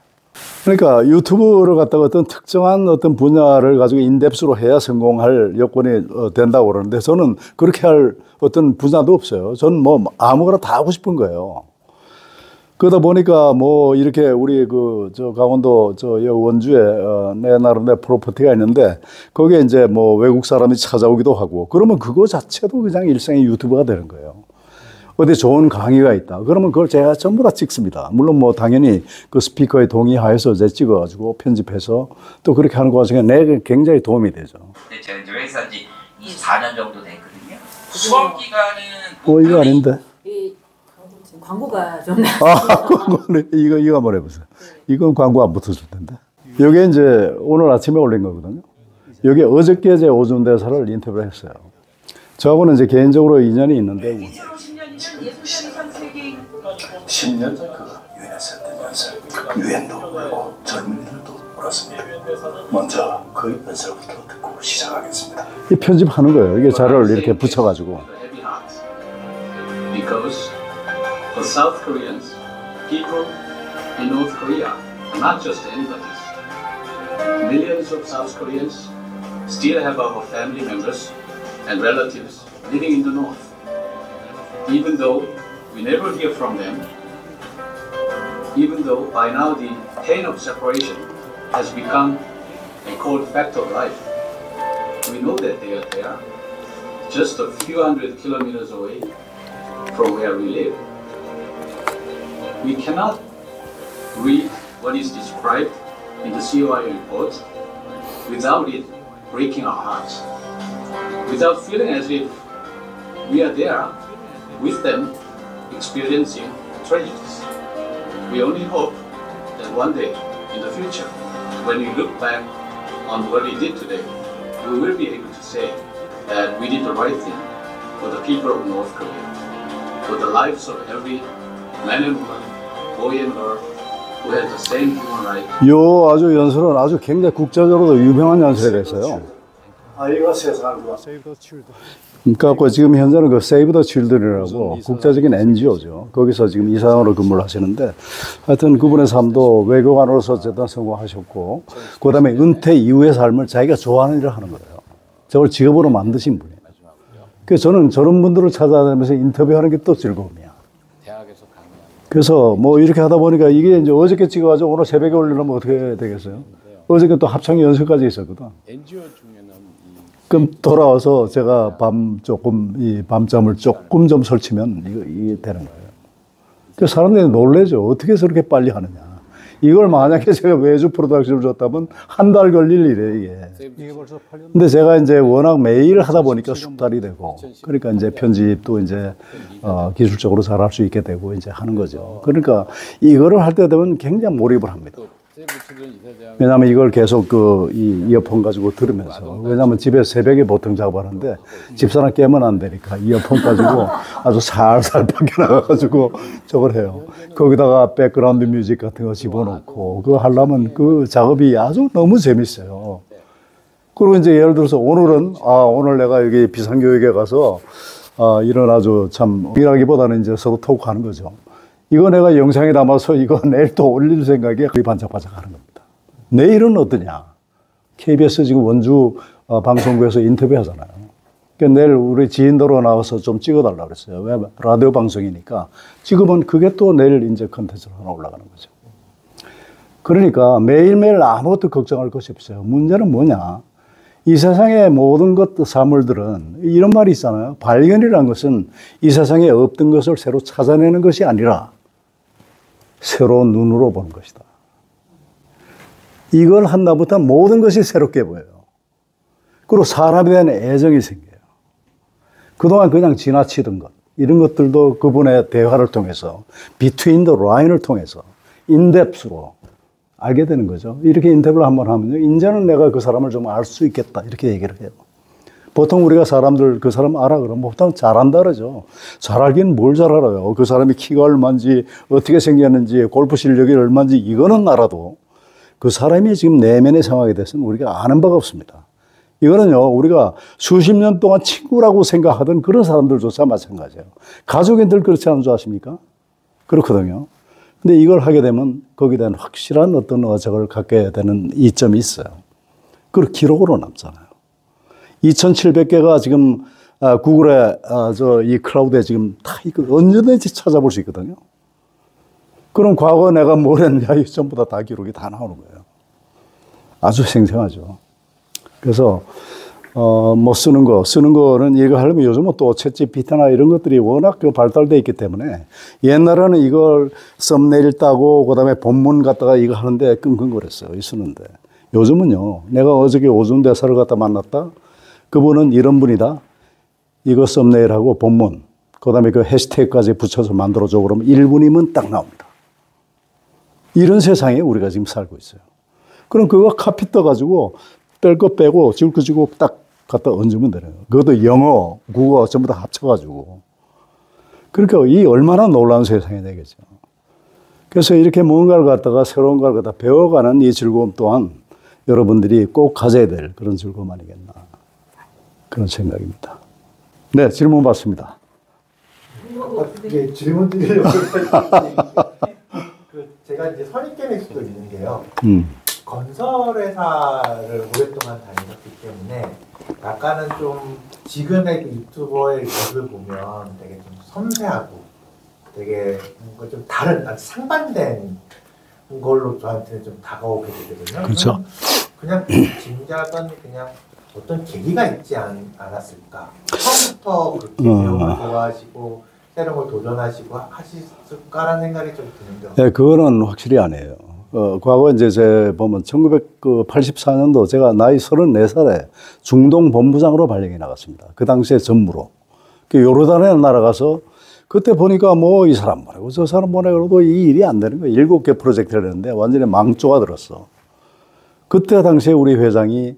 그러니까 유튜브를 갖다가 어떤 특정한 어떤 분야를 가지고 인덱스로 해야 성공할 여건이 된다고 그러는데 저는 그렇게 할 어떤 분야도 없어요. 저는 뭐 아무거나 다 하고 싶은 거예요. 그러다 보니까 뭐 이렇게 우리 그 저 강원도 저 원주에 내 나름대로 프로퍼티가 있는데 거기에 이제 뭐 외국 사람이 찾아오기도 하고 그러면 그거 자체도 그냥 일상의 유튜브가 되는 거예요. 어디 좋은 강의가 있다. 그러면 그걸 제가 전부 다 찍습니다. 물론 뭐 당연히 그 스피커의 동의하에서 제가 찍어가지고 편집해서 또 그렇게 하는 과정에 내게 굉장히 도움이 되죠. 네, 제가 이제 회사 지 24년 정도 됐거든요. 수업 기간은 이거 아닌데. 이 광고가 좀 광고는 이거 한번 해보세요. 이건 광고 안 붙어줄 텐데. 이게 이제 오늘 아침에 올린 거거든요. 이게 어저께 제 오준 대사를 인터뷰를 했어요. 저하고는 이제 개인적으로 인연이 있는데. 10년 전 유엔에서 했던 연설, 유엔도 오고 젊은이들도 울었습니다. 먼저 그 연설부터 듣고 시작하겠습니다. 이 편집하는 거예요. 이게 자료를 이렇게 붙여가지고. Because for South Koreans, people in North Korea are not just anybody's. Millions of South Koreans still have our family members and relatives living in the north. Even though we never hear from them, even though by now the pain of separation has become a cold fact of life, we know that they are there, just a few hundred kilometers away from where we live. We cannot read what is described in the COI report without it breaking our hearts, without feeling as if we are there with them experiencing tragedies. We only hope that one day in the future, when we look back on what we did today, we will be able to say that we did the right thing for the people of North Korea, for the lives of every man and woman, boy and girl, who has the same human right. 요 아주 연설은 아주 굉장히 국제적으로도 유명한 연설이 됐어요. 아이가 세상을 구하 그러니까 지금 현재는 그 세이브 더 칠드런이라고 국제적인 NGO죠. 거기서 지금 이사장으로 근무를 하시는데 하여튼 그분의 삶도 외교관으로서 어쨌든 성공하셨고 그다음에 은퇴 이후의 삶을 자기가 좋아하는 일을 하는 거예요. 저걸 직업으로 만드신 분이에요. 그래서 저는 저런 분들을 찾아다니면서 인터뷰하는 게 또 즐거움이야. 그래서 뭐 이렇게 하다 보니까 이게 이제 어저께 찍어가지고 오늘 새벽에 올리려면 어떻게 되겠어요? 어저께 또 합창 연습까지 있었거든. 그럼 돌아와서 제가 밤잠을 조금 좀 설치면 이게 되는 거예요. 그 사람들이 놀래죠. 어떻게 해서 그렇게 빨리 하느냐. 이걸 만약에 제가 외주 프로덕션을 줬다면 한 달 걸릴 일이에요, 이게 벌써 8년. 근데 제가 이제 워낙 매일 하다 보니까 숙달이 되고, 그러니까 이제 편집도 이제, 기술적으로 잘할 수 있게 되고 이제 하는 거죠. 그러니까 이거를 할 때 되면 굉장히 몰입을 합니다. 왜냐하면 이걸 계속 이 이어폰 가지고 들으면서, 왜냐하면 집에 새벽에 보통 작업하는데 집사람 깨면 안 되니까 이어폰 가지고 아주 살살 벗겨나가가지고 저걸 해요. 거기다가 백그라운드 뮤직 같은 거 집어넣고 그거 하려면 그 작업이 아주 너무 재밌어요. 그리고 이제 예를 들어서 오늘은 오늘 내가 여기 비상교육에 가서 이런 아주 참 일하기보다는 이제 서로 토크하는 거죠. 이거 내가 영상에 담아서 이거 내일 또 올릴 생각에 거의 반짝반짝 하는 겁니다. 내일은 어떠냐? KBS 지금 원주 방송국에서 인터뷰 하잖아요. 그러니까 내일 우리 지인도로 나와서 좀 찍어달라고 그랬어요. 왜? 라디오 방송이니까. 찍으면 그게 또 내일 이제 컨텐츠로 하나 올라가는 거죠. 그러니까 매일매일 아무것도 걱정할 것이 없어요. 문제는 뭐냐? 이 세상의 모든 사물들은 이런 말이 있잖아요. 발견이라는 것은 이 세상에 없던 것을 새로 찾아내는 것이 아니라 새로운 눈으로 보는 것이다. 이걸 한다부터 모든 것이 새롭게 보여요. 그리고 사람에 대한 애정이 생겨요. 그동안 그냥 지나치던 것, 이런 것들도 그분의 대화를 통해서, between the line을 통해서 인덱스로 알게 되는 거죠. 이렇게 인터뷰를 한번 하면요, 이제는 내가 그 사람을 좀 알 수 있겠다, 이렇게 얘기를 해요. 보통 우리가 사람들 그 사람 알아 그러면 보통 잘 안다 그러죠. 잘 알긴 뭘 잘 알아요. 그 사람이 키가 얼마인지, 어떻게 생겼는지, 골프 실력이 얼마인지 이거는 알아도 그 사람이 지금 내면의 상황에 대해서는 우리가 아는 바가 없습니다. 이거는요, 우리가 수십 년 동안 친구라고 생각하던 그런 사람들조차 마찬가지예요. 가족인들 그렇지 않은 줄 아십니까? 그렇거든요. 근데 이걸 하게 되면 거기에 대한 확실한 어떤 어적을 갖게 되는 이점이 있어요. 그리고 기록으로 남잖아요. 2,700개가 지금 구글에 이 클라우드에 지금 다 언제든지 찾아볼 수 있거든요. 그럼 과거 내가 뭘 했냐, 이 전부 다 기록이 다 나오는 거예요. 아주 생생하죠. 그래서 뭐 쓰는 거는 이거 하려면 요즘은 또 챗GPT나 이런 것들이 워낙 발달되어 있기 때문에 옛날에는 이걸 썸네일 따고 그다음에 본문 갖다가 이거 하는데 끙끙거렸어요. 쓰는데 요즘은요, 내가 어저께 오준 대사를 갖다 만났다. 그분은 이런 분이다. 이거 썸네일하고 본문, 그다음에 그 해시태그까지 붙여서 만들어줘 그러면 1분이면 딱 나옵니다. 이런 세상에 우리가 지금 살고 있어요. 그럼 그거 카피 떠가지고 뺄 거 빼고 지울 거 지고 딱 갖다 얹으면 되네요. 그것도 영어, 국어 전부 다 합쳐가지고. 그러니까 이 얼마나 놀라운 세상이 되겠죠. 그래서 이렇게 뭔가를 갖다가 새로운 걸 갖다 배워가는 이 즐거움 또한 여러분들이 꼭 가져야 될 그런 즐거움 아니겠나. 그런 생각입니다. 네, 질문 받습니다. 예, 질문 드리려고 제가 이제 선입견일 수도 있는데요. 건설회사를 오랫동안 다니셨기 때문에 약간은 좀 지금의 그 유튜버의 모습을 보면 되게 좀 섬세하고 되게 뭔가 좀 다른, 상반된 걸로 저한테는 좀 다가오게 되거든요. 그렇죠. 그냥 짐작은 그냥 어떤 계기가 있지 않았을까. 처음부터 그렇게 배움을 좋아하시고 새로운 걸 도전하시고 하실까라는 생각이 좀 드는데. 네, 그거는 확실히 아니에요. 과거 이제 제 보면 1984년도 제가 나이 34살에 중동 본부장으로 발령이 나갔습니다. 그 당시에 전무로. 요르단에 날아가서 그때 보니까 뭐 이 사람 보내고 저 사람 보내고도 이 일이 안 되는 거예요. 7개 프로젝트를 했는데 완전히 망조가 들었어. 그때 당시에 우리 회장이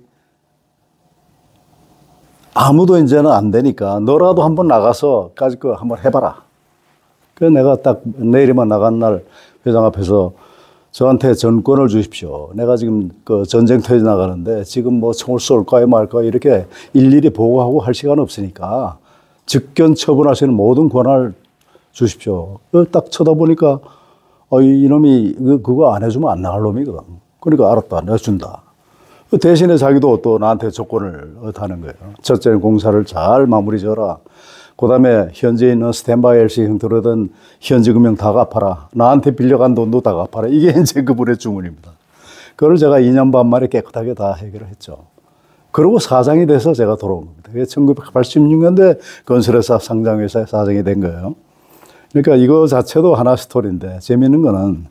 아무도 이제는 안 되니까 너라도 한번 나가서 까짓 거 한번 해봐라. 그래서 내가 딱 내일이면 나간 날 회장 앞에서 저한테 전권을 주십시오. 내가 지금 그 전쟁터에 나가는데 지금 뭐 총을 쏠까요 말까요 이렇게 일일이 보고하고 할 시간 없으니까 직견 처분하시는 모든 권한을 주십시오. 딱 쳐다보니까 이놈이 그거 안 해주면 안 나갈 놈이거든. 그러니까 알았다. 내가 준다. 대신에 자기도 또 나한테 조건을 다는 거예요. 첫째 공사를 잘 마무리 지어라. 그 다음에 현재 있는 스탠바이 LC 형태로든 현지금융 다 갚아라. 나한테 빌려간 돈도 다 갚아라. 이게 이제 그분의 주문입니다. 그걸 제가 2년 반 만에 깨끗하게 다 해결을 했죠. 그리고 사장이 돼서 제가 돌아온 겁니다. 그게 1986년도에 건설회사 상장회사의 사장이 된 거예요. 그러니까 이거 자체도 하나 스토리인데 재미있는 거는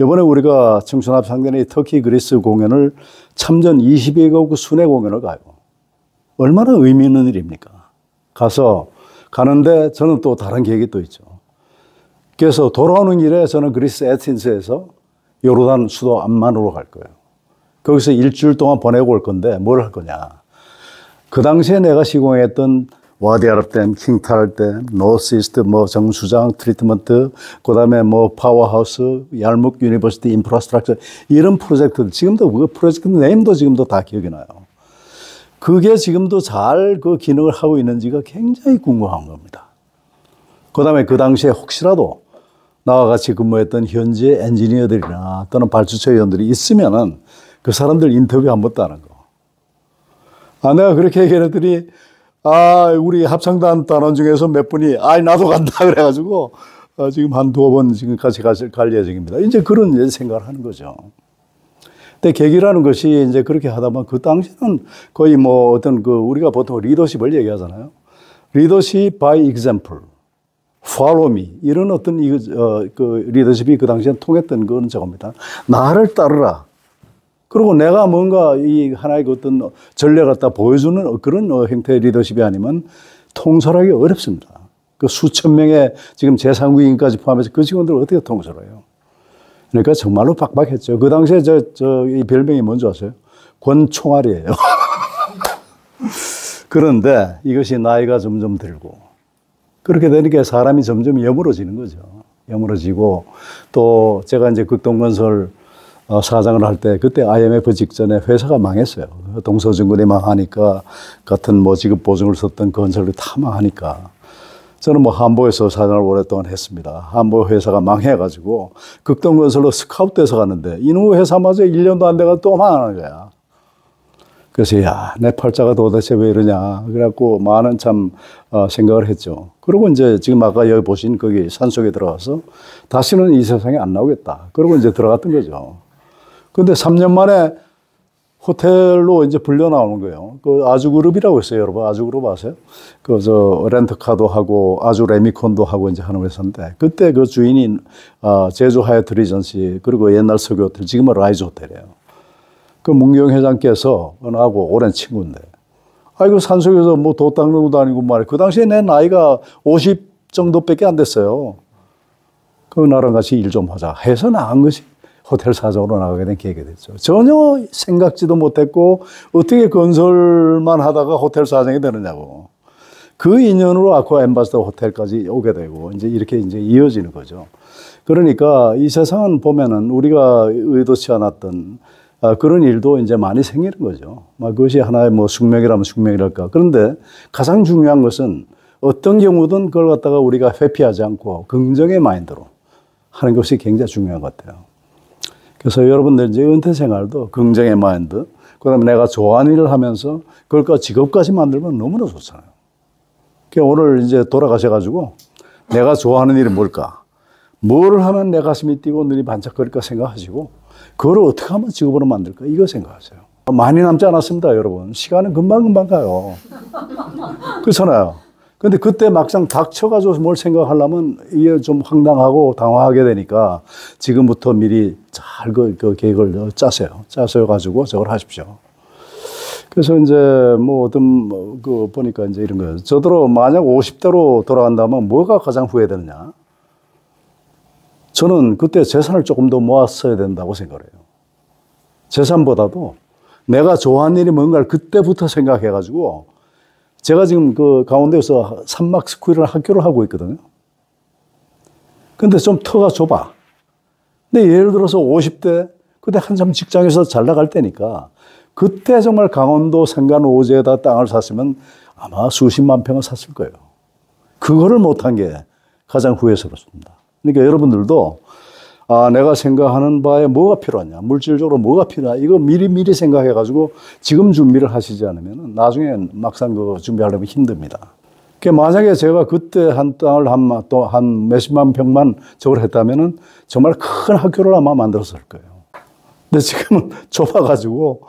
이번에 우리가 청춘합창단의 터키 그리스 공연을 참전 22개국 순회 공연을 가요. 얼마나 의미 있는 일입니까? 가는데 저는 또 다른 계획이 또 있죠. 그래서 돌아오는 길에 저는 그리스 에틴스에서 요르단 수도 암만으로 갈 거예요. 거기서 일주일 동안 보내고 올 건데 뭘 할 거냐. 그 당시에 내가 시공했던 와디 아랍댐, 킹탈댐, 노스이스트 뭐 정수장 트리트먼트, 그다음에 뭐 파워하우스, 얄묵 유니버시티 인프라스트럭처 이런 프로젝트들 지금도 그 프로젝트 네임도 지금도 다 기억이 나요. 그게 지금도 잘 그 기능을 하고 있는지가 굉장히 궁금한 겁니다. 그다음에 그 당시에 혹시라도 나와 같이 근무했던 현지의 엔지니어들이나 또는 발주처 위원들이 있으면은 그 사람들 인터뷰 한 번도 하는 거. 내가 그렇게 얘기했더니 우리 합창단 단원 중에서 몇 분이 나도 간다 그래가지고 지금 한 2번 지금까지 갈 예정입니다. 이제 그런 생각을 하는 거죠. 근데 계기라는 것이 이제 그렇게 하다 보면 그 당시는 거의 뭐 어떤 그 우리가 보통 리더십을 얘기하잖아요. 리더십 by example, follow me 이런 어떤 그 리더십이 그 당시에 통했던 그런 저겁니다. 나를 따르라. 그리고 내가 뭔가 이 하나의 그 어떤 전략을 갖다 보여주는 그런 형태의 리더십이 아니면 통솔하기 어렵습니다. 그 수천 명의 지금 재상부인까지 포함해서 그 직원들을 어떻게 통솔해요? 그러니까 정말로 빡빡했죠. 그 당시에 이 별명이 뭔지 아세요? 권총알이에요. 그런데 이것이 나이가 점점 들고 그렇게 되니까 사람이 점점 여물어지는 거죠. 여물어지고 또 제가 이제 극동건설 사장을 할 때 그때 IMF 직전에 회사가 망했어요. 동서증권이 망하니까 같은 뭐 지급 보증을 썼던 건설이 다 망하니까 저는 뭐 한보에서 사장을 오랫동안 했습니다. 한보 회사가 망해가지고 극동건설로 스카웃돼서 갔는데 이놈의 회사마저 1년도 안 돼가 또 망하는 거야. 그래서 야, 내 팔자가 도대체 왜 이러냐. 그래갖고 많은 참 생각을 했죠. 그리고 이제 지금 아까 여기 보신 거기 산속에 들어가서 다시는 이 세상에 안 나오겠다. 그러고 이제 들어갔던 거죠. 근데 3년 만에 호텔로 이제 불려 나오는 거예요. 그 아주그룹이라고 있어요, 여러분. 아주그룹 아세요? 렌트카도 하고 아주레미콘도 하고 이제 하는 회사인데 그때 그 주인이 제주 하얏트 리전시 그리고 옛날 석유 호텔 지금은 라이즈 호텔이에요. 그 문경 회장께서 나하고 오랜 친구인데 아이고 산속에서 뭐 도 닦는 것도 아니고 말이야. 그 당시에 내 나이가 50 정도밖에 안 됐어요. 그 나랑 같이 일 좀 하자 해서 나간 것이 호텔 사장으로 나가게 된 계획이 됐죠. 전혀 생각지도 못했고 어떻게 건설만 하다가 호텔 사장이 되느냐고. 그 인연으로 아쿠아 엠바스더 호텔까지 오게 되고 이제 이렇게 이제 이어지는 거죠. 그러니까 이 세상은 보면은 우리가 의도치 않았던 그런 일도 이제 많이 생기는 거죠. 그것이 하나의 뭐 숙명이라면 숙명이랄까. 그런데 가장 중요한 것은 어떤 경우든 그걸 갖다가 우리가 회피하지 않고 긍정의 마인드로 하는 것이 굉장히 중요한 것 같아요. 그래서 여러분들 이제 은퇴 생활도 긍정의 마인드, 그 다음에 내가 좋아하는 일을 하면서 그걸 직업까지 만들면 너무나 좋잖아요. 오늘 이제 돌아가셔가지고 내가 좋아하는 일이 뭘까? 뭘 하면 내 가슴이 뛰고 눈이 반짝거릴까 생각하시고 그걸 어떻게 하면 직업으로 만들까? 이거 생각하세요. 많이 남지 않았습니다, 여러분. 시간은 금방금방 가요. 그렇잖아요. 근데 그때 막상 닥쳐가지고 뭘 생각하려면 이게 좀 황당하고 당황하게 되니까 지금부터 미리 잘 그 계획을 짜세요. 짜서 가지고 저걸 하십시오. 그래서 이제 뭐 어떤 그 보니까 이제 이런 거예요. 저더러 만약 50대로 돌아간다면 뭐가 가장 후회되느냐? 저는 그때 재산을 조금 더 모았어야 된다고 생각을 해요. 재산보다도 내가 좋아하는 일이 뭔가를 그때부터 생각해가지고 제가 지금 그 강원도에서 산막 스쿨이라는 학교를 하고 있거든요. 근데 좀 터가 좁아. 근데 예를 들어서 50대, 그때 한참 직장에서 잘 나갈 때니까 그때 정말 강원도 산간 오지에다 땅을 샀으면 아마 수십만 평을 샀을 거예요. 그거를 못한 게 가장 후회스럽습니다. 그러니까 여러분들도 내가 생각하는 바에 뭐가 필요하냐, 물질적으로 뭐가 필요하냐, 이거 미리 생각해가지고 지금 준비를 하시지 않으면 나중에 막상 그거 준비하려면 힘듭니다. 만약에 제가 그때 한 땅을 한 몇십만 평만 저걸 했다면은 정말 큰 학교를 아마 만들었을 거예요. 근데 지금은 좁아가지고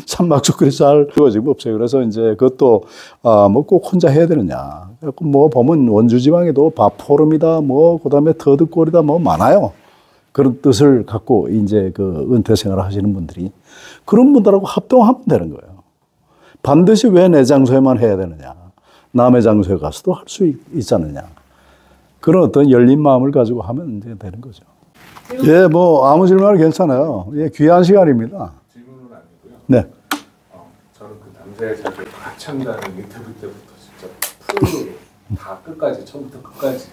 산막숲이 잘 이루어지고 없어요. 그래서 이제 그것도 뭐 꼭 혼자 해야 되느냐. 뭐 보면 원주지방에도 바포름이다, 뭐 그다음에 터득골이다, 뭐 많아요. 그런 뜻을 갖고 이제 그 은퇴 생활을 하시는 분들이 그런 분들하고 합동하면 되는 거예요. 반드시 왜 내 장소에만 해야 되느냐. 남의 장소에 가서도 할 수 있지 않느냐. 그런 어떤 열린 마음을 가지고 하면 이제 되는 거죠. 예, 뭐 아무 질문을 괜찮아요. 예, 귀한 시간입니다. 질문은 아니고요. 네. 저는 그 남자의 자격 가창단을 인터뷰 때부터 진짜 풀로 다 끝까지 처음부터 끝까지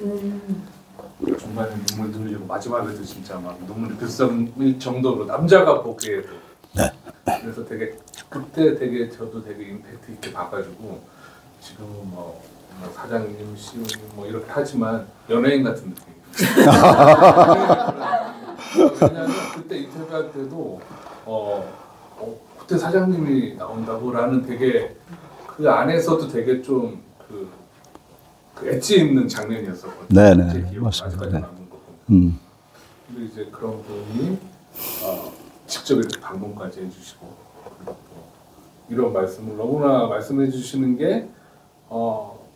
정말 눈물 흘리고 마지막에도 진짜 막 눈물이 글썽일 정도로 남자가 보기에도. 네. 그래서 되게 그때 되게 저도 되게 임팩트 있게 봐가지고 지금은 뭐 사장님, 시우님 뭐 이렇게 하지만 연예인 같은 느낌. 왜냐면 그때 인터뷰할 때도 그때 사장님이 나온다고라는 되게 그 안에서도 되게 좀 그 엣지 있는 장면이었었거든요. 네네. 제 기억 맞습니다. 아직까지 네. 남은 거 보면. 근데 이제 그런 분이 직접 이렇게 방문까지 해주시고 또 이런 말씀을 너무나 말씀해 주시는 게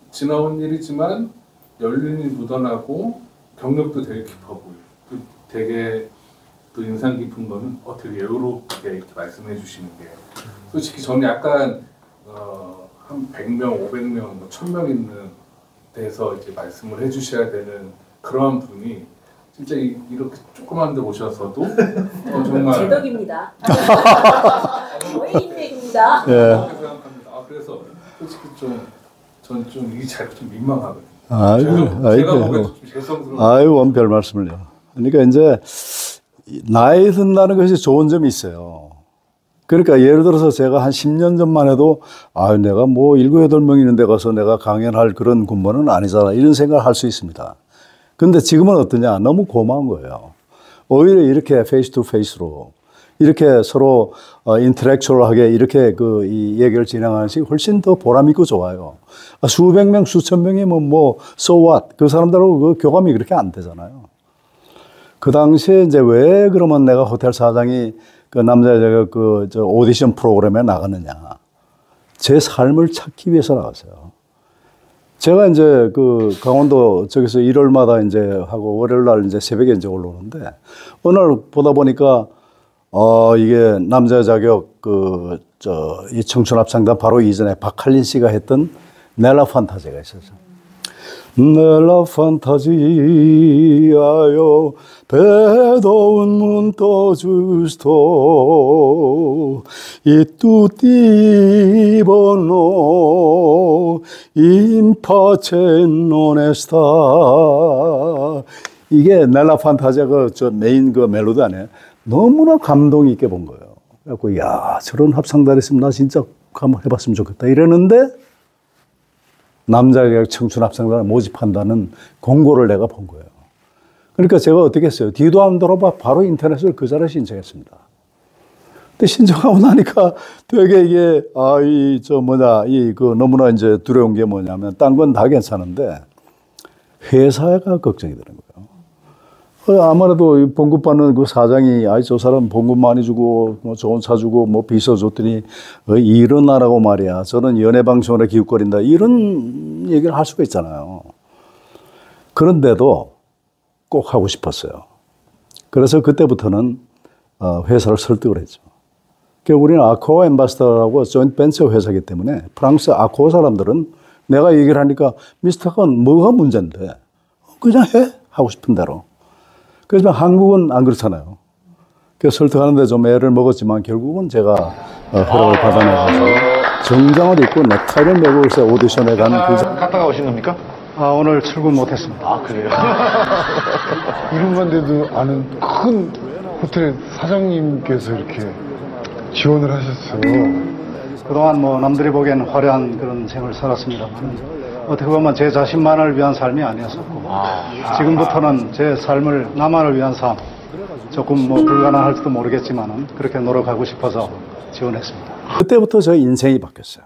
지나온 일이지만 연륜이 묻어나고 경력도 되게 깊어 보여요. 되게 또 인상 깊은 거는 되게 여유롭게 이렇게 말씀해 주시는 게 솔직히 저는 약간 한 100명, 500명, 1000명 있는 데서 이제 말씀을 해주셔야 되는 그러한 분이 진짜 이렇게 조그만 데 오셔서도 정말 제 덕입니다. 저의 인맥입니다. 그렇게 생각합니다. 그래서 솔직히 전 좀 이 자리 좀 민망하거든요. 제가 보기엔 좀 죄송스러워요. 아유, 별 말씀을요. 그러니까 이제 나이 든다는 것이 좋은 점이 있어요. 그러니까 예를 들어서 제가 한 10년 전만 해도 내가 뭐 7, 8명 있는 데 가서 내가 강연할 그런 군번은 아니잖아. 이런 생각을 할 수 있습니다. 근데 지금은 어떠냐? 너무 고마운 거예요. 오히려 이렇게 페이스 투 페이스로 이렇게 서로 인터랙츄얼하게 이렇게 이 얘기를 진행하는 것이 훨씬 더 보람 있고 좋아요. 수백 명, 수천 명이면 so what? 그 사람들하고 그 교감이 그렇게 안 되잖아요. 그 당시에 이제 왜 그러면 내가 호텔 사장이 그 남자애가 저 오디션 프로그램에 나갔느냐. 제 삶을 찾기 위해서 나갔어요. 제가 이제 강원도 저기서 일요일마다 이제 하고 월요일 날 이제 새벽에 이제 올라오는데 어느 날 보다 보니까 이게 남자 자격 이 청춘합창단 바로 이전에 박할린 씨가 했던 넬라 판타지가 있었죠. 넬라 판타지아요 배도운 문도 주스토 이 tutti bono in pace non está. 이게 넬라 판타지아 저 메인 멜로디 안에 너무나 감동 있게 본 거예요. 그래갖고 저런 합창단 있으면 나 진짜 한번 해봤으면 좋겠다 이러는데 남자의 청춘 합창단을 모집한다는 공고를 내가 본 거예요. 그러니까 제가 어떻게 했어요? 뒤도 안 돌아봐 바로 인터넷을 그 자리에 신청했습니다. 근데 신청하고 나니까 되게 이게 너무나 이제 두려운 게 뭐냐면 딴 건 다 괜찮은데 회사가 걱정이 되는 거예요. 아무래도 봉급 받는 그 사장이 저 사람 봉급 많이 주고 뭐 좋은 차 주고 뭐 비서 줬더니 일어나라고 말이야. 저는 연예방송에 기웃거린다. 이런 얘기를 할 수가 있잖아요. 그런데도 꼭 하고 싶었어요. 그래서 그때부터는 회사를 설득을 했죠. 우리는 아코아 엠바스터라고 조인트 벤처 회사이기 때문에 프랑스 아코아 사람들은 내가 얘기를 하니까 미스터 건 뭐가 문제인데 그냥 해 하고 싶은 대로. 그렇지만 한국은 안 그렇잖아요. 그래서 설득하는데 좀 애를 먹었지만 결국은 제가 허락을 받아내가지고 정장을 입고 넥타이를 메고 있어 오디션에 가는 갔다가 오신 겁니까? 오늘 출근 못했습니다. 그래요? 이름만 돼도 아는 큰 호텔 사장님께서 이렇게 지원을 하셨어요. 그동안 남들이 보기엔 화려한 그런 생을 살았습니다만 어떻게 보면 제 자신만을 위한 삶이 아니었었고 지금부터는 제 삶을 나만을 위한 삶 조금 불가능할지도 모르겠지만은 그렇게 노력하고 싶어서 지원했습니다. 그때부터 저 인생이 바뀌었어요.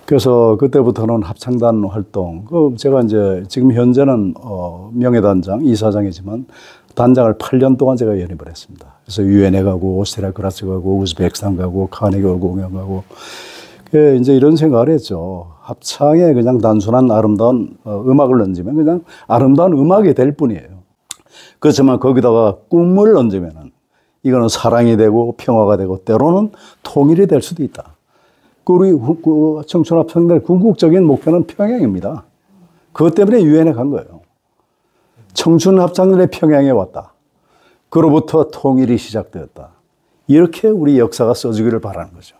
그래서 그때부터는 합창단 활동, 제가 이제 지금 현재는 명예단장, 이사장이지만 단장을 8년 동안 제가 연임을 했습니다. 그래서 유엔에 가고 오스트리아 그라츠 가고 우즈베키스탄 가고 카네기 공연 가고 이제 이런 생각을 했죠. 합창에 그냥 단순한 아름다운 음악을 얹으면 그냥 아름다운 음악이 될 뿐이에요. 그렇지만 거기다가 꿈을 얹으면은 이거는 사랑이 되고 평화가 되고 때로는 통일이 될 수도 있다. 우리 청춘합창단의 궁극적인 목표는 평양입니다. 그것 때문에 유엔에 간 거예요. 청춘합창단의 평양에 왔다. 그로부터 통일이 시작되었다. 이렇게 우리 역사가 써지기를 바라는 거죠.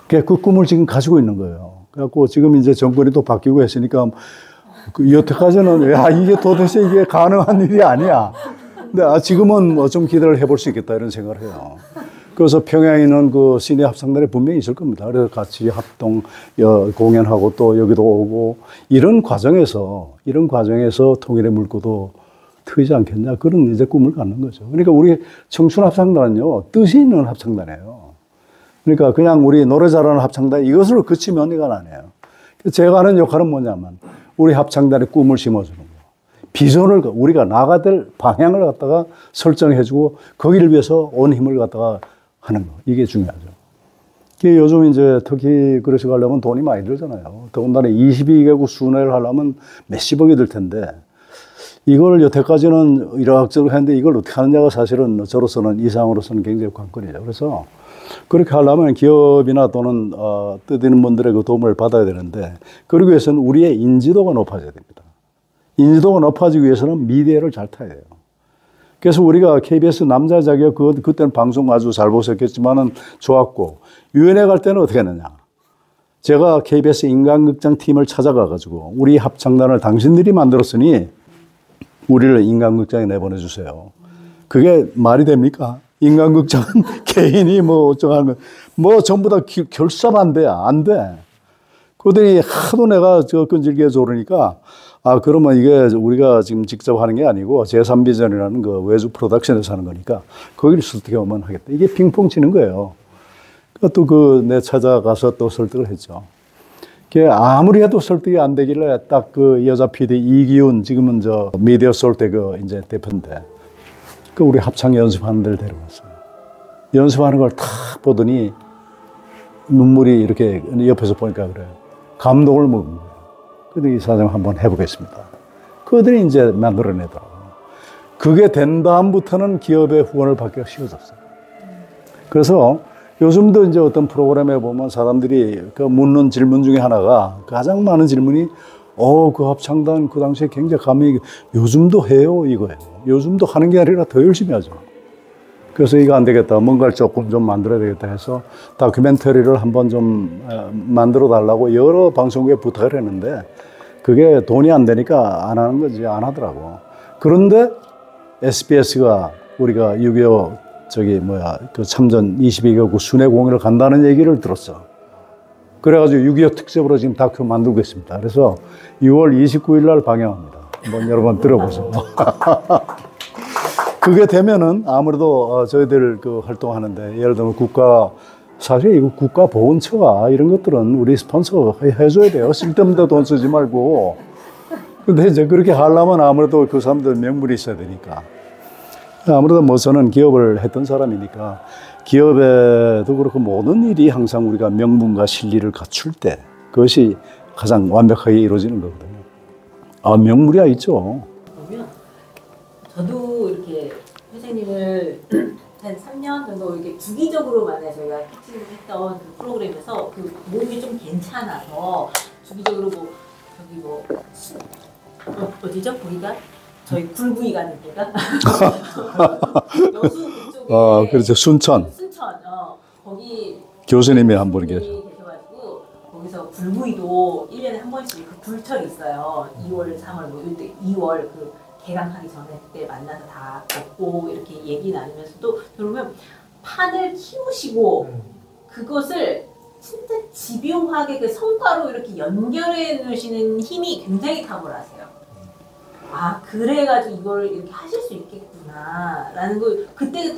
그 꿈을 지금 가지고 있는 거예요. 그래갖고 지금 이제 정권이 또 바뀌고 했으니까 여태까지는 이게 도대체 이게 가능한 일이 아니야. 근데 지금은 좀 기대를 해볼 수 있겠다 이런 생각을 해요. 그래서 평양에는 그 시내 합창단이 분명히 있을 겁니다. 그래서 같이 합동 공연하고 또 여기도 오고 이런 과정에서 통일의 물꼬도 트이지 않겠냐 그런 이제 꿈을 갖는 거죠. 그러니까 우리 청춘 합창단은요 뜻이 있는 합창단이에요. 그러니까 그냥 우리 노래 잘하는 합창단 이것으로 그치면 이건 아니에요. 제가 하는 역할은 뭐냐면 우리 합창단의 꿈을 심어주는 거. 비전을 우리가 나가야 될 방향을 갖다가 설정해주고 거기를 위해서 온 힘을 갖다가 하는 거. 이게 중요하죠. 요즘 이제 특히 그래서 가려면 돈이 많이 들잖아요. 더군다나 22개국 순회를 하려면 몇십억이 들 텐데 이걸 여태까지는 일확적으로 했는데 이걸 어떻게 하느냐가 사실은 저로서는 이상으로서는 굉장히 관건이에요. 그래서 그렇게 하려면 기업이나 또는 뜻있는 분들의 그 도움을 받아야 되는데 그러기 위해서는 우리의 인지도가 높아져야 됩니다. 인지도가 높아지기 위해서는 미디어를 잘 타야 돼요. 그래서 우리가 KBS 남자 자격 그때는 방송 아주 잘 보셨겠지만은 좋았고 유엔에 갈 때는 어떻게 했느냐. 제가 KBS 인간극장 팀을 찾아가가지고 우리 합창단을 당신들이 만들었으니 우리를 인간극장에 내보내 주세요. 그게 말이 됩니까? 인간극장은 개인이 뭐 어쩌고 하는 거, 뭐 전부 다 결사반대야. 안 돼. 그들이 하도 내가 저 끈질기게 조르니까 그러면 이게 우리가 지금 직접 하는 게 아니고 제3비전이라는 그 외주 프로덕션에서 하는 거니까 거기를 설득하면 하겠다. 이게 핑퐁 치는 거예요. 또 내 찾아가서 또 설득을 했죠. 아무리 해도 설득이 안 되길래 딱 그 여자 PD 이기훈 지금은 저 미디어 솔때 이제 대표인데 우리 합창 연습하는 데를 데려갔어요. 연습하는 걸 탁 보더니 눈물이 이렇게 옆에서 보니까 그래요. 감동을 먹은 거예요. 그래서 이 사장 한번 해보겠습니다. 그들이 이제 만들어내더라고요. 그게 된 다음부터는 기업의 후원을 받기가 쉬워졌어요. 그래서 요즘도 이제 어떤 프로그램에 보면 사람들이 그 묻는 질문 중에 하나가 가장 많은 질문이 그 합창단 그 당시에 굉장히 감히 요즘도 해요 이거예요. 요즘도 하는 게 아니라 더 열심히 하죠. 그래서 이거 안 되겠다. 뭔가를 조금 좀 만들어야 되겠다 해서 다큐멘터리를 한번 좀 만들어 달라고 여러 방송국에 부탁을 했는데 그게 돈이 안 되니까 안 하는 거지, 안 하더라고. 그런데 SBS가 우리가 6.25 그 참전 22개국 순회 공연을 간다는 얘기를 들었어. 그래가지고 6.25 특집으로 지금 다큐 만들고 있습니다. 그래서 6월 29일 날 방영합니다. 한번 여러분 들어보세요. 그게 되면은 아무래도 저희들 그 활동하는데 예를 들면 사실 이거 국가보훈처가 이런 것들은 우리 스폰서 해줘야 돼요. 쓸데없는 돈 쓰지 말고. 근데 이제 그렇게 하려면 아무래도 그 사람들 명물이 있어야 되니까. 아무래도 뭐 저는 기업을 했던 사람이니까 기업에도 그렇고 모든 일이 항상 우리가 명분과 실리를 갖출 때 그것이 가장 완벽하게 이루어지는 거거든요. 명물이야 있죠. 그러면 저도 이렇게 회장님을 한 3년 정도 이렇게 주기적으로 만나 저희가 캐치를 했던 그 프로그램에서 그 몸이 좀 괜찮아서 주기적으로 어디죠? 거기가? 저희 굴구이 가는 데가? 여수 그쪽에 그렇죠. 순천. 거기 교수님이 한 분 계셔. 계셔가지고 거기서 굴구이도 1년에 한 번씩 그 굴철이 있어요. 2월, 3월 뭐 이때 2월 그 개강하기 전에 그때 만나서 다 먹고 이렇게 얘기 나누면서도 그러면 판을 키우시고 그것을 진짜 집요하게 그 성과로 이렇게 연결해 놓으시는 힘이 굉장히 탁월하세요. 그래가지고 이걸 이렇게 하실 수 있겠구나라는 걸 그때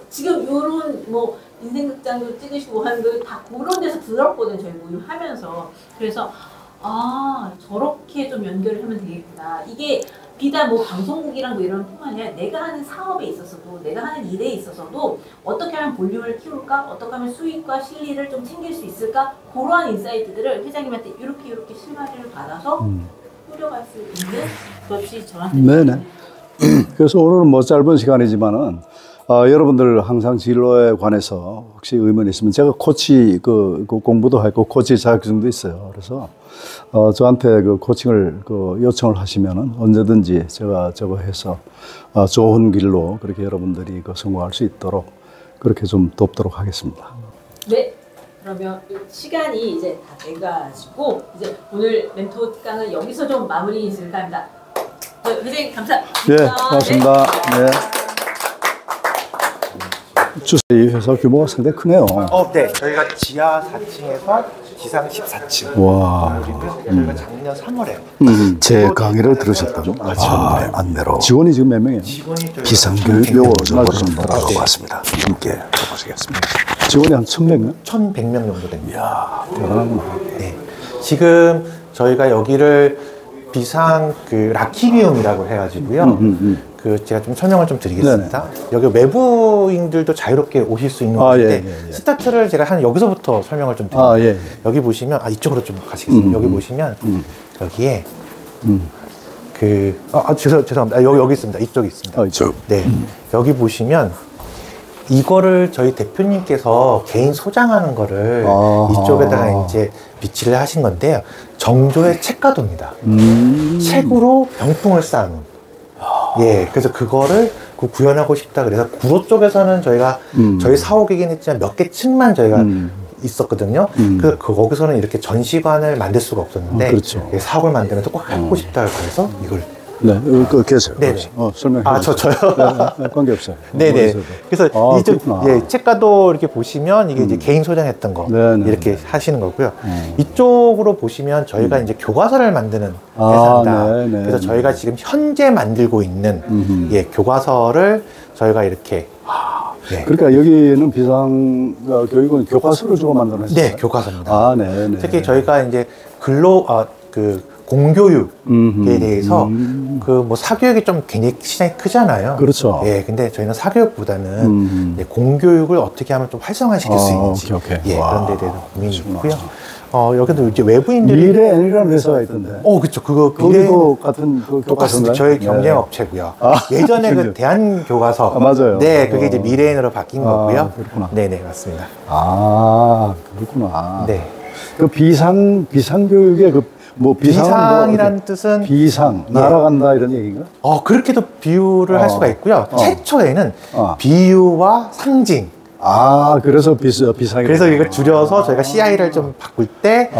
지금 요런 뭐 인생극장도 찍으시고 하는 거 다 그런 데서 들었거든요. 저희 모임하면서. 그래서 저렇게 좀 연결을 하면 되겠구나. 이게 비단 뭐 방송국이랑 뭐 이런 뿐만 아니라 내가 하는 사업에 있어서도 내가 하는 일에 있어서도 어떻게 하면 볼륨을 키울까? 어떻게 하면 수익과 실리를 좀 챙길 수 있을까? 그러한 인사이트들을 회장님한테 이렇게 실마리를 받아서 뿌려갈 수 있는 것이 저한테 네네. 그래서 오늘은 뭐 짧은 시간이지만은 여러분들 항상 진로에 관해서 혹시 의문이 있으면 제가 코치 그 공부도 했고 코치 자격증도 있어요. 그래서 저한테 그 코칭을 요청을 하시면은 언제든지 제가 저거 해서 좋은 길로 그렇게 여러분들이 성공할 수 있도록 그렇게 좀 돕도록 하겠습니다. 네. 그러면 시간이 이제 다 돼가지고 이제 오늘 멘토 특강은 여기서 좀 마무리 짓을까 합니다. 회장님 감사합니다. 네, 고맙습니다. 네. 이 회사 규모가 상당히 크네요. 네. 저희가 지하 4층에서 지상 14층. 와. 저희가 작년 3월에 제 강의를 들으셨다고? 직원들의 안내로. 직원이 지금 몇 명이에요? 비상교육 요원으로 들어왔습니다. 함께 해보시겠습니다. 직원이 한 1,100명? 1,100명 정도 됩니다. 이야, 대단하구나. 네. 지금 저희가 여기를 비상 그 라키비움이라고 해가지고요. 그 제가 좀 설명을 좀 드리겠습니다. 여기 외부인들도 자유롭게 오실 수 있는 곳인데 스타트를 제가 한 여기서부터 설명을 좀 드릴게요. 여기 보시면 이쪽으로 좀 가시겠습니다. 여기 보시면 여기에 죄송합니다. 여기 있습니다. 이쪽에 있습니다. 네, 여기 보시면 이거를 저희 대표님께서 개인 소장하는 거를 이쪽에다가 이제 비치를 하신 건데요. 정조의 책가도입니다. 책으로 병풍을 쌓는. 예, 그래서 그거를 구현하고 싶다. 그래서 구로 쪽에서는 저희가 저희 사옥이긴 했지만 몇 개 층만 저희가 있었거든요. 그 거기서는 이렇게 전시관을 만들 수가 없었는데 그렇죠. 사옥을 만들면서 꼭 하고 싶다. 그래서 이걸 계세요. 네네. 설명해. 저요? 네, 관계없어요. 네네. 그래서 이쪽, 그렇구나. 책가도 이렇게 보시면 이게 이제 개인 소장했던 거 이렇게 하시는 거고요. 이쪽으로 보시면 저희가 이제 교과서를 만드는 회사입니다. 그래서 저희가 지금 현재 만들고 있는 교과서를 저희가 이렇게 그러니까 여기는 비상 교육은 교과서를 주로 만드는 회사예요? 네, 교과서입니다. 특히 저희가 이제 공교육에 대해서 뭐 사교육이 좀 굉장히 시장이 크잖아요. 그렇죠. 예, 근데 저희는 사교육보다는 공교육을 어떻게 하면 좀 활성화시킬 수 있는지 그런 데에 대해서 고민이 있고요. 여기도 이제 외부인들이 미래엔이라는 회사가 있던데. 그렇죠. 거기도 같은 똑같습니다. 저희 경쟁 업체고요. 예전에 그 대한교과서. 맞아요. 네, 그게 이제 미래엔으로 바뀐 거고요. 그렇구나. 네네, 맞습니다. 그렇구나. 네. 그 비상교육의 비상이라는 뜻은 날아간다 이런 얘기인가? 그렇게도 비유를 할 수가 있고요. 최초에는 비유와 상징. 그래서 비상이. 그래서 이걸 줄여서 저희가 CI를 좀 바꿀 때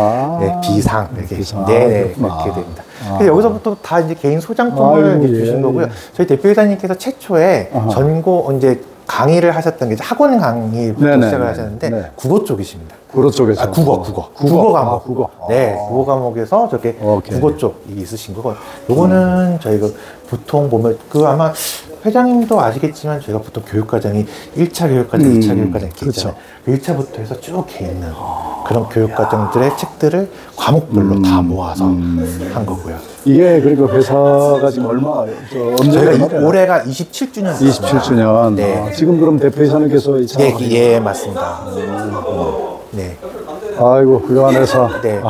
비상 이렇게 그렇게 됩니다. 그래서 여기서부터 다 이제 개인 소장품을 주신 거고요. 저희 대표이사님께서 최초에 이제 강의를 하셨던 게 이제 학원 강의부터 시작을 하셨는데 국어 쪽이십니다. 국어 쪽에서. 국어 과목. 네, 국어 과목에서 저렇게 국어 쪽이 있으신 거고. 요거는 저희가 보통 보면 아마 회장님도 아시겠지만 저희가 보통 교육과정이 1차 교육과정, 2차 교육과정 이렇게 있잖아요. 1차부터 해서 쭉 이렇게 있는 그런 교육과정들의 책들을 과목별로 다 모아서 한 거고요. 이게 그리고 회사가 지금 저희가 올해가 27주년. 27주년. 네. 지금 그럼 대표이사님께서 예, 맞습니다. 네. 아이고, 훌륭한 회사. 네.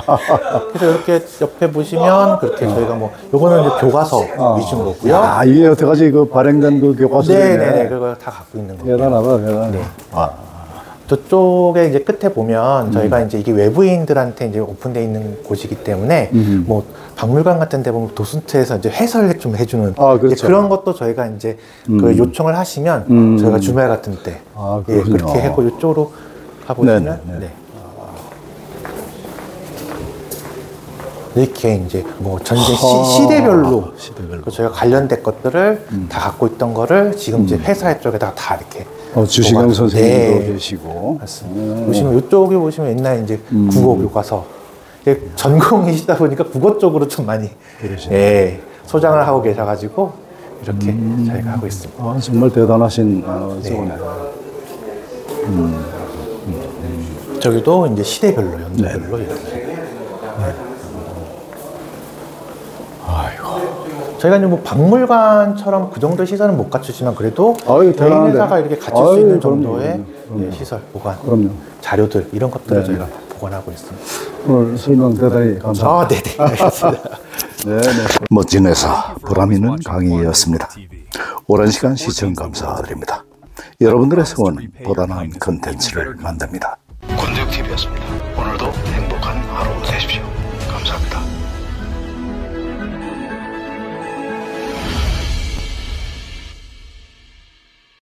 그래서 이렇게 옆에 보시면 그렇게 저희가 요거는 이제 교과서 위주인 거고요. 이게 여태까지 발행된 그 교과서. 네네네. 그걸 다 갖고 있는 거예요. 대단하다. 네. 저쪽에 이제 끝에 보면 저희가 이제 이게 외부인들한테 이제 오픈되어 있는 곳이기 때문에 박물관 같은 데 보면 도슨트에서 이제 해설을 좀 해주는 그렇죠. 그런 것도 저희가 이제 그 요청을 하시면 저희가 주말 같은 때 그렇게 하고 이쪽으로 가보시면 이렇게 이제 전쟁 시대별로 저희가 관련된 것들을 다 갖고 있던 거를 지금 이제 회사 쪽에다가 다 이렇게 주시경 선생님도 계시고. 맞습니다. 보시면 이쪽에 보시면 옛날 이제 국어 교과서 전공이시다 보니까 국어 쪽으로 좀 많이 소장을 하고 계셔가지고 이렇게 저희가 하고 있습니다. 정말 대단하신 저거네요. 저기도 이제 시대별로 연도별로 이렇게. 저희가 이제 박물관처럼 그 정도의 시설은 못 갖추지만 그래도 개인 회사가 이렇게 갖출 수 있는 정도의 시설, 보관, 자료들 이런 것들을 저희가 보관하고 있습니다. 오늘 설명 대단히 감사합니다. 네네. 알겠습니다. 멋진 회사, 보람 있는 강의였습니다. 오랜 시간 시청 감사드립니다. 여러분들의 성원은 보다 나은 컨텐츠를 만듭니다. 권대욱TV였습니다.